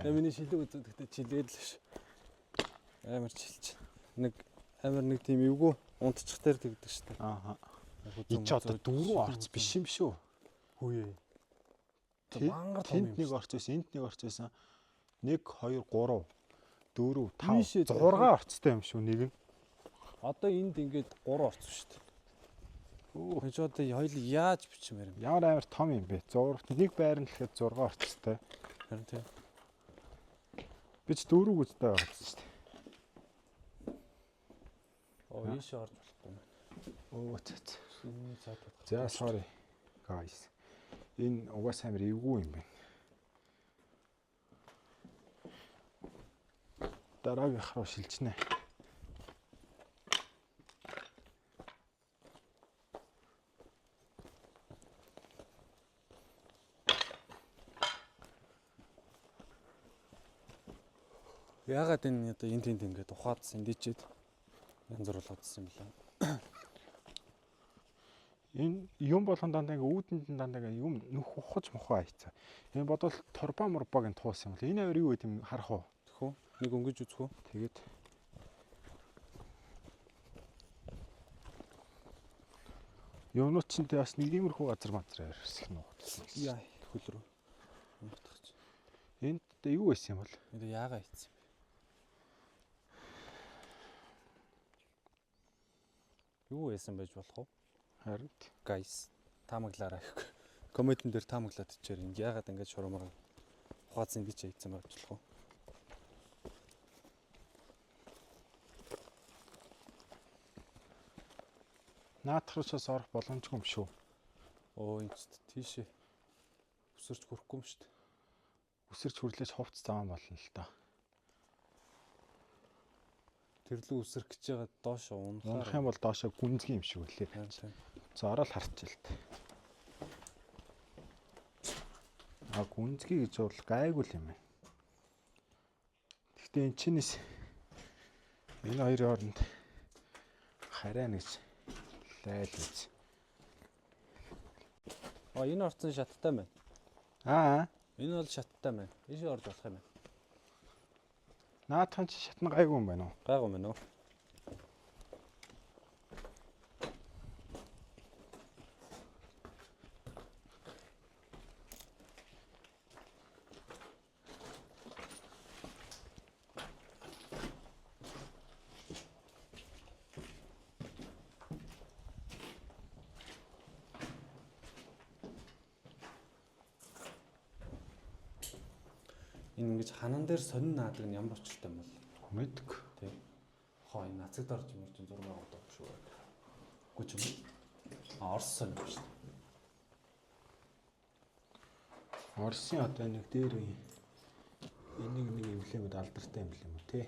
Speaker 2: Миний шилдэг үзүүд гэхдээ чилээд л ш. Амар чилж. Амар нэг тийм эвгүй унтчих дээр тэгдэг шүү дээ.
Speaker 1: Ааха. Энд ч одоо 4 орц биш юм шүү.
Speaker 2: Хүүе.
Speaker 1: Тэнд нэг орц байсан, энд нэг орц байсан. 1 2 3 4 5 6 орцтой юм шүү нэг нь.
Speaker 2: Одоо энд ингээд 3 орц шүү дээ. Оо ч одоо хоёул яаж бичмээр юм.
Speaker 1: Ямар амар том юм бэ? Нэг байр нь л ихэд 6 орцтой.
Speaker 2: Харин тийм.
Speaker 1: Би ч 4 үзтэй байгаа шүү дээ.
Speaker 2: Оо ийш орж болохгүй юм.
Speaker 1: Оо цац. За sorry guys. Энэ угаас амар эвгүй юм байна. Дараагийнх руу шилжнэ.
Speaker 2: Яагаад энэ одоо энэ тэнд ингээд ухаадсан дичээд янз бүр болгоодсон юм байна.
Speaker 1: Энэ юм болгон дандаа ингээ үүдэнд дандаа ингээ юм нүх ухаж мохоо хайцаа. Энэ бодвол торба морбагийн туус юм л. Энэ авир юу гэдэм харах уу?
Speaker 2: Тэхүү. Нэг өнгөж үзэх үү?
Speaker 1: Тэгээд юмнууд чинь бас нэг иймэрхүү газар мазар ирсэх нь уу.
Speaker 2: Яа, хөл рүү. Унтах чи.
Speaker 1: Энд юу байсан юм бол?
Speaker 2: Энд яагаа хийсэн юм бэ? Юу байсан байж болох вэ?
Speaker 1: Харин
Speaker 2: guys таамаглаарай. Комментэн дээр таамаглаад ичээр ингэ яагаад ингэж шурамаар ухаацсан гэж хийцэн байж болох вэ?
Speaker 1: наатахчаас орох боломжгүй юм шүү.
Speaker 2: Оо энэ тийшээ өсөрч хүрэхгүй юм шүү дээ.
Speaker 1: Өсөрч хүрлээж хувцс заван болно л да.
Speaker 2: Тэрлүү өсөрөх гэж байгаа доош унах
Speaker 1: юм бол доошоо гүнзгий юм шиг үлээ. За орол харчих л та. Гүнзгий гэж бол гайгүй юм байна. Гэхдээ энэ чинээс энэ хоёрын хооронд хараа гэж лайл үз.
Speaker 2: Энэ орцсон шаттай байна. Энэ бол шаттай байна. Ийшээ орж болох юм байна.
Speaker 1: Наатхан чи шатна гайгүй юм байна уу?
Speaker 2: Гайгүй байна уу? Энэ ингэж ханан дээр сонин наадаг нь ямар учиртай юм бол
Speaker 1: мэдгүй.
Speaker 2: тий. Хоо энэ нацагд орж юм чинь 6 удаа шүү. Үгүй ч юм. Орос сонин шүү дээ.
Speaker 1: Орсын одоо нэг дээр энийг нэг эмблемэд алдартай эмблем үү тий.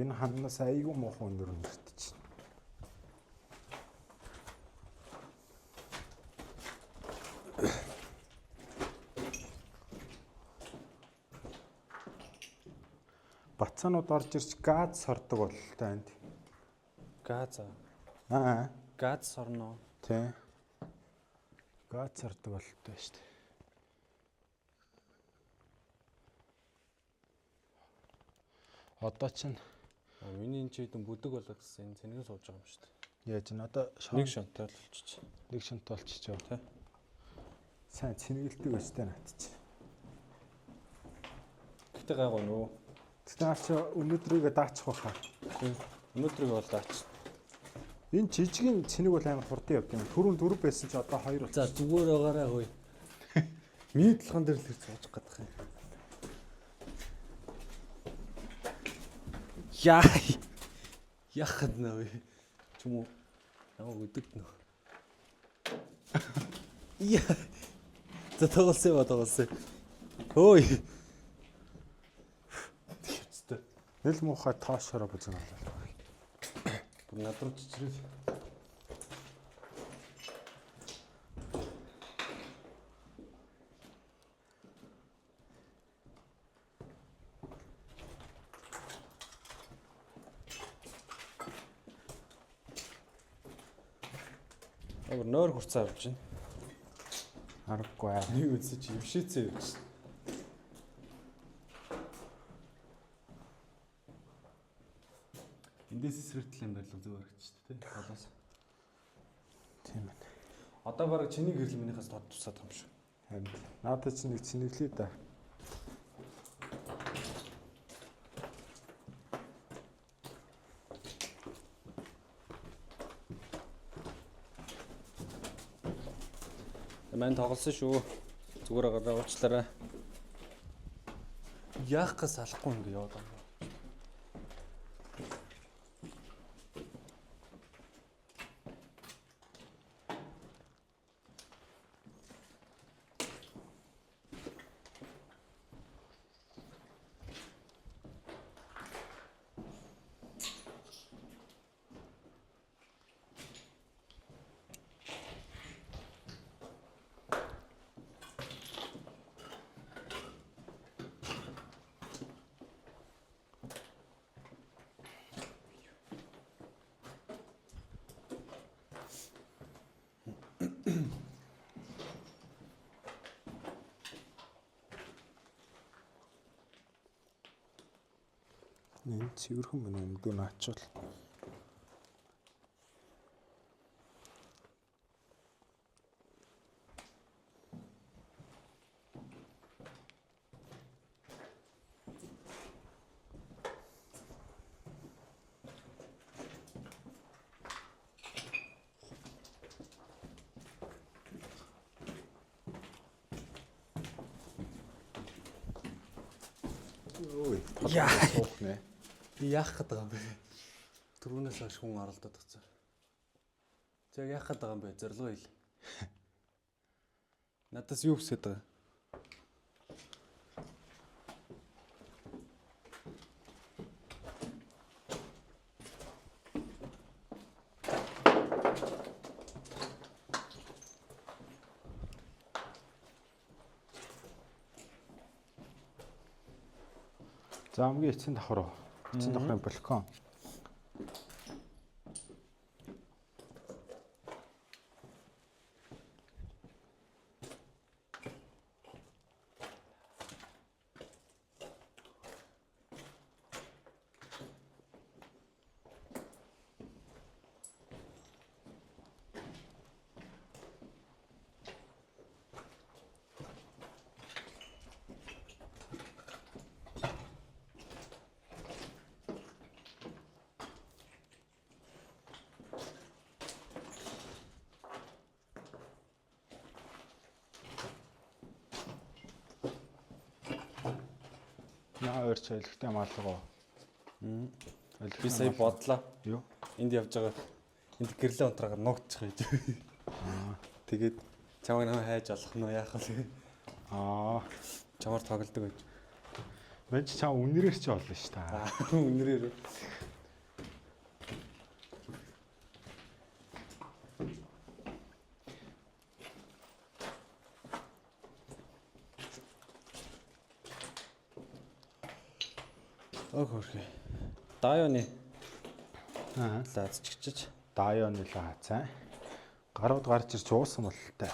Speaker 1: Энэ ханаас айгүй муухай өндөр өндөртөж байна. Бацаанууд орж ирж газ сордог бололтой энд.
Speaker 2: Газ. Газ сорно.
Speaker 1: Тий. Газ сордог бололтой шүү дээ. Одоо чинь
Speaker 2: миний энэ чийдэн бүдэг болоод энэ цэнэгэн сууж байгаа юм шүү дээ.
Speaker 1: яаж н одоо
Speaker 2: Нэг шонтой л болчих.
Speaker 1: нэг шонтой болчихоо.
Speaker 2: Тий.
Speaker 1: Сайн цэнгэлдэг өстэй наатчих.
Speaker 2: Гэтэ гайгүй нөө.
Speaker 1: Тэгтээ наач өнөөдрийгөө даачих واخа.
Speaker 2: Өнөөдрийг бол даач.
Speaker 1: Энэ жижигэн цэнэг бол амар хурдан явд юм. Түрүүн 4 байсан чи одоо 2 болчих.
Speaker 2: За зүгээр байгаарай хөөе. Миний толгойн дээр л хэрэг сууж гадах юм. Яа. Яхад нөө. Чүм үү? Яа өдөг нөө. Яа. За тоглосон. Хөөе. Тэгчтэй.
Speaker 1: Нэл муухай тоошороо бүзэн болоо.
Speaker 2: Бүр над руу чичрээ. Өөр нойр хурцаа авч байна.
Speaker 1: Аргагүй.
Speaker 2: Нэг үсэ чи өвшөөцөө гэж. Эндээс эсрэгтэл юм барилга зүгээр гэж шүү дээ. Болоос.
Speaker 1: Тийм ээ.
Speaker 2: Одоо баг чиний гэрэл минийхээс тод тусаад байгаа юм шүү.
Speaker 1: Харин надад чи нэг цэнэглээ да.
Speaker 2: Мэн тоглосон шүү. Зүгээр агараа уучлаарай. Яах гэж салахгүй ингэ яваад байна.
Speaker 1: Энэ цэвэрхэн мөн өмдөө наачвал. Ой, яах нэ.
Speaker 2: Яах гээд байгаа юм бэ? Түрүүнээс хойш хүн оролдоод байгаа. За яах гээд байгаа юм бэ? Зорилго хэл. Надаас юу хүсэж байгаа?
Speaker 1: За хамгийн эцсийн давхар. Эцсийн давхрын балкон. Наа ойрч өлегтэй малгоо.
Speaker 2: Би сая бодлоо.
Speaker 1: Юу?
Speaker 2: Энд явж байгаа. Энд гэрлээ унтраагаар нуугдчих гэж. Тэгээд чамайг нөө хайж олох нь яах вэ? Чамаар тоглодог байж.
Speaker 1: Мэн ч чам үнэрээр ч олно ш та.
Speaker 2: Үнэрээр. Хөрхий. Дайоны. Лаацчихчих.
Speaker 1: Дайоны лаацаа. Гарууд гарч ирж уусан болтой.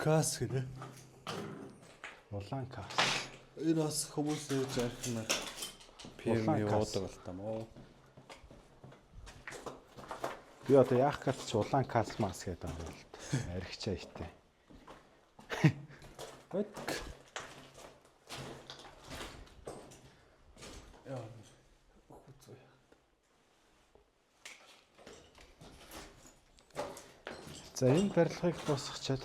Speaker 2: Кас гэнэ.
Speaker 1: Улаан кас.
Speaker 2: Энэ бас хүмүүс ээж арих юм. PM явуудаг бол таа мó.
Speaker 1: Би одоо яах гэж ч улаан кас мас гэдэг юм бол арихчаа ихтэй.
Speaker 2: Бат.
Speaker 1: За энэ барилгыг дуусгачаад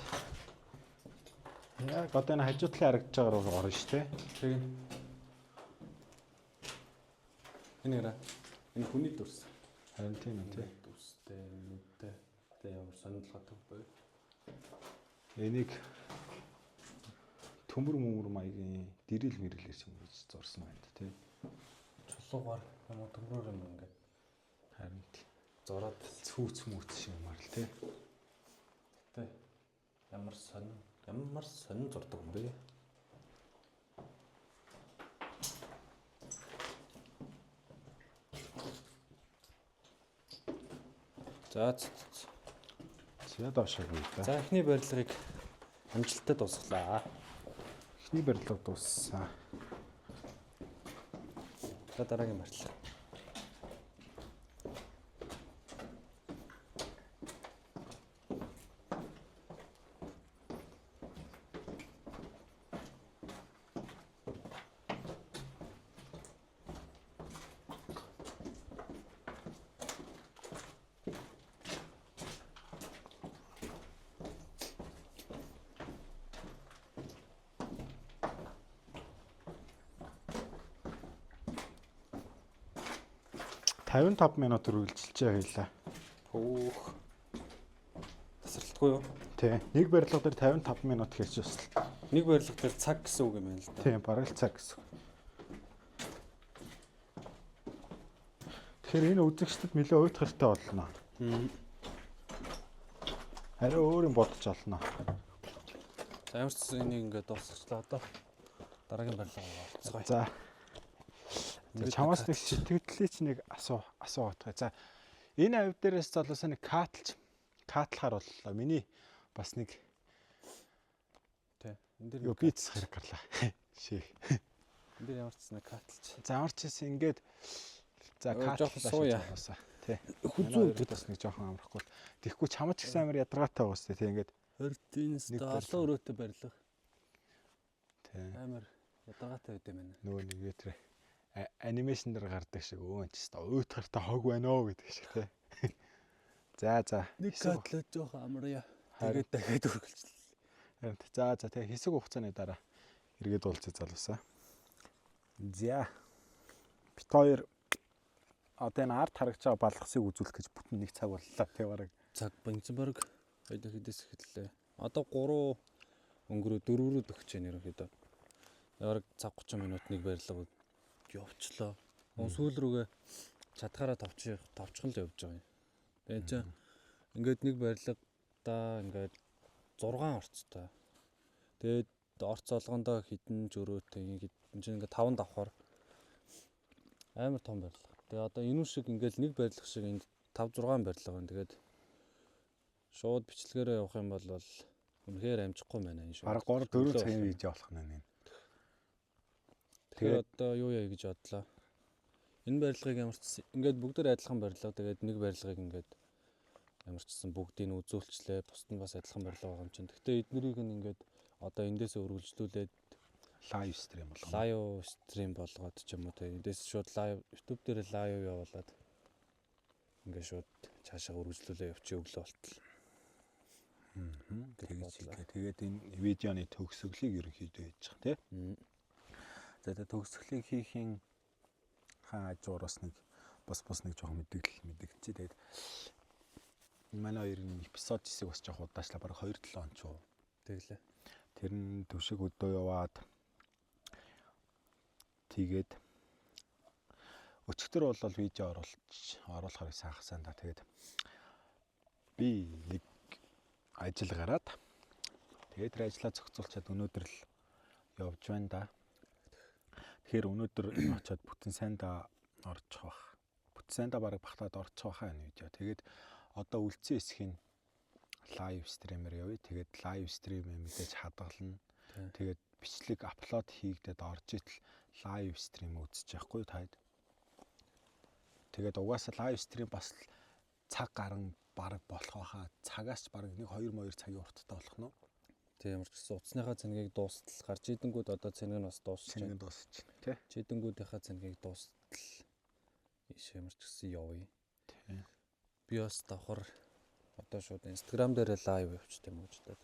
Speaker 1: яг одоо энэ хажуу талын харагдаж байгаагаар орно шүү дээ.
Speaker 2: Тийм. Энэ хүний дүрс.
Speaker 1: Харин тийм үү тий.
Speaker 2: Дүрстэй нүдтэй. Тэ ямар сонирхолтой бай.
Speaker 1: Энийг төмөр мөмөр маягийн дэрэл мэрэлэр юм гэж зурсан байна тий.
Speaker 2: Чулуугаар юм уу төмрөөр юм ингээд
Speaker 1: харин
Speaker 2: зураад
Speaker 1: цүүц мүүц шиг юмар л тий.
Speaker 2: Тэ ямар сонин зурдаг юм бэ? За
Speaker 1: доошоо гүйе та.
Speaker 2: За эхний барилгыг амжилттай дуусглаа.
Speaker 1: Эхний барилга дууссан.
Speaker 2: За дараагийн барилга.
Speaker 1: $55 минут үргэлжилжээ хоёлаа.
Speaker 2: Хөөх. Тасралтгүй юу?
Speaker 1: Тий. Нэг барилга дээр 55 минут хийж өсөл.
Speaker 2: Нэг барилга дээр цаг гэсэн үг юм байна л да.
Speaker 1: Тийм, бараг л цаг гэсэн. Тэгэхээр энэ үзэгчдэд нэлээд уйтгартай болно. Арай өөр юм бодож олно.
Speaker 2: За ямар ч энийг ингээд дуусгачлаа одоо дараагийн барилга орцгоё.
Speaker 1: За. Чамаас нэг сэтгэлдлээ чи нэг асуугаах. За энэ авь дээрээс залуусаа нэг катлахаар боллоо. Миний бас нэг
Speaker 2: тий. Энд дээр
Speaker 1: бийц хэрэг гарлаа. Шээ.
Speaker 2: Энд дээр ямар ч нэг катлч.
Speaker 1: За ямар ч гэсэн ингээд за
Speaker 2: катлаа
Speaker 1: шаасаа. Тий.
Speaker 2: Хүзүү
Speaker 1: бас нэг жоохон амрахгүй. Тэгэхгүй чамд ч гэсэн амар ядаргаатай байгаа сте тий ингээд.
Speaker 2: Хортинс долоо өрөөтэй барилга.
Speaker 1: Тий.
Speaker 2: Амар ядаргаатай байд юм байна.
Speaker 1: Нөгөө нэг тэр анимашн дээр гардаг шиг өөч та уйтгартай хог байна оо гэдэг шиг тий. За.
Speaker 2: Нэг катлаа жоохон амрая. Тэгээд дахиад үргэлжлээ.
Speaker 1: За тэгээ хэсэг хугацааны дараа эргээд уулзъя залуусаа. За. Бит хоёр одоо энэ арт харагч байгаа балгасыг үзүүлэх гэж бүтэн нэг цаг боллоо тий бараг.
Speaker 2: Цаг бензинберг хоёул хэдээс эхэллээ. Одоо 3 өнгөрөө 4-рүү төгч जैन ерөнхийдөө. Яраг цаг 30 минут нэг барилга явчлаа. Сүүл рүүгээ чадхаараа товчхон л явж байгаа юм. Тэгээд чи ингээд нэг барилгадаа ингээд 6 орцтой. Тэгээд орц олгондоо хідэн жөрөөтэй хідэн чинь ингээд 5 давхар амар том барилга. Тэгээд одоо энэ шиг ингээд нэг барилга шиг энд 5-6 барилга байна. Тэгээд шууд бичлэгээрээ явах юм бол үнэхээр амжихгүй байна энэ шүү.
Speaker 1: Бараг 3-4 цагийн видео болох нь энэ.
Speaker 2: Тэгэхээр одоо юу яа гэж бодлоо. Энэ барилгыг ямар ч ингээд бүгдээр адилхан барилга. Тэгээд нэг барилгыг ингээд ямар ч гэсэн бүгдийг нь үзүүлчлээ. Бусд нь бас адилхан барилга байгаа юм чинь. Гэхдээ эднэрийг нь ингээд одоо эндээсээ үргэлжлүүлээд лайв стрим болгоод ч юм уу те. Эндээс шууд лайв YouTube дээр лайв явуулаад ингээд шууд цаашаа үргэлжлүүлээ явчих өглөө болтол.
Speaker 1: Тэгээд энэ видеоны төгсгөлийг ерөнхийдөө хийж байгаа тийм. дээ. Төгсгөлийг хийхийн хажуураас нэг бус нэг жоохон мэдэгдчихээ. Тэгээд манай хоёрын эпизод хэсэг бас жоохон удаачлаа. Бараг 2-7 он ч уу.
Speaker 2: Тэглээ.
Speaker 1: Тэр нь төвшиг өдөө яваад тэгээд өчигдөр бол видео оруулахаар сайхан да. Тэгээд би нэг ажил гараад тэгээд тэр ажлаа зохицуулчаад өнөөдөр л явж байна да. Тэгэхээр өнөөдөр очиод бүтэн сайндаа орчих бах. Бүтэн сайндаа бараг багтаад орчих баха энэ видео. Тэгээд одоо үлдсэн хэсгийг лайв стримээр явъя. Тэгээд лайв стримээ мэдээж хадгална. Тэгээд бичлэг аплод хийгдээд орж итэл лайв стрим үзэж яахгүй таад. Тэгээд угаасаа лайв стрим бас цаг гарan бараг болох байхаа. Цагаас ч бараг 1-2 цагийн урттай болох нь.
Speaker 2: Тийм ямар ч гэсэн утасныхаа цэнгийг дуустал гарч идэнгүүд одоо цэнэг нь бас дуусч байна.
Speaker 1: Тий.
Speaker 2: Чидэнгүүдийнхаа цэнгийг дуустал ийш ямар ч гэсэн явъя.
Speaker 1: Тий.
Speaker 2: Би бас давхар одоо шууд Instagram дээр лайв явуулчих юм уу ч гэдэг.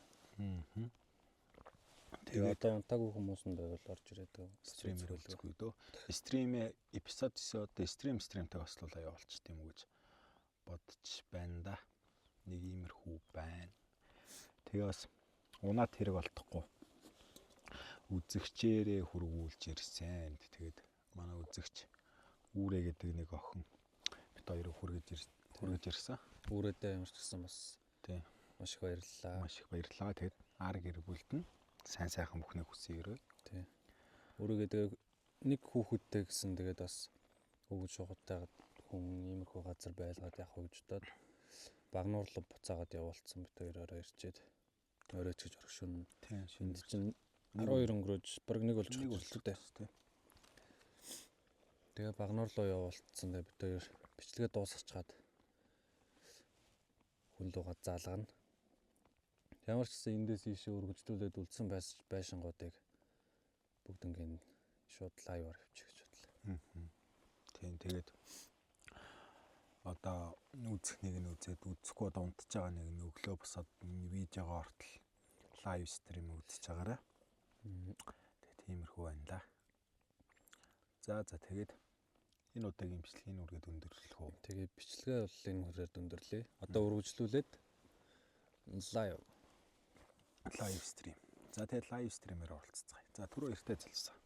Speaker 2: Тэгээ одоо унтаагүй хүмүүс нь байвал орж ирээд
Speaker 1: стримээр үзэхгүй дөө. Стримээ эпизод стримтэй баслуулаа явуулчих тийм үү гэж бодож байна да. Нэг иймэрхүү байна. Тэгээ бас унаад хэрэг болтохгүй. Үзэгчээрээ хургуулж ирсэн. Тэгээд манай үзэгч Үүрэ гэдэг нэг охин бит хоёрыг хүргэж ирсэн.
Speaker 2: Үүрээдээ ямар ч гэсэн бас
Speaker 1: тий.
Speaker 2: Маш их баярлалаа.
Speaker 1: Тэгээд ар гэр бүлд нь сайхан бүхнийг хүсье өрөө.
Speaker 2: Тий. Өөрөөгөө тэгээ нэг хүүхэдтэй гэсэн тэгээд бас өвгөж шугаттай хүн иймэрхүү газар байлгаад явах гэж бодоод Багнуурлав буцаагаад явуулсан бит хоёроо ирчээд оройч гэж орхишүүн.
Speaker 1: Тий.
Speaker 2: Энд чинь 12 өнгөрөөж бараг нэг болж байгаа тий. Тэгээ Багнуурлав явуулсан дээ бит хоёр бичлэгээ дуусгачаад хүн лугаа заалгана. Ямар ч гэсэн эндээс ийшээ өргөжлүүлээд үлдсэн байшингуудыг бүгднийг шууд лайваар авчих гэж бодлоо.
Speaker 1: Тийм тэгээд одоо үзэхнийг нь үзээд үзэхгүй одоо унтж байгаа нэг нь өглөө босоод видеогоо ортол лайв стрим үзэж байгаарай. Тэгээд тиймэрхүү байна да. За тэгээд энэ удаагийн бичлэгийн үргээд өндөрлөх үү.
Speaker 2: Тэгээд бичлэгээ бол энэ хүрээд өндөрлөө. Одоо өргөжлүүлээд лайв
Speaker 1: стрим. За тэгээд лайв стримээр оролцгаая. За түрүү эртээ залсан.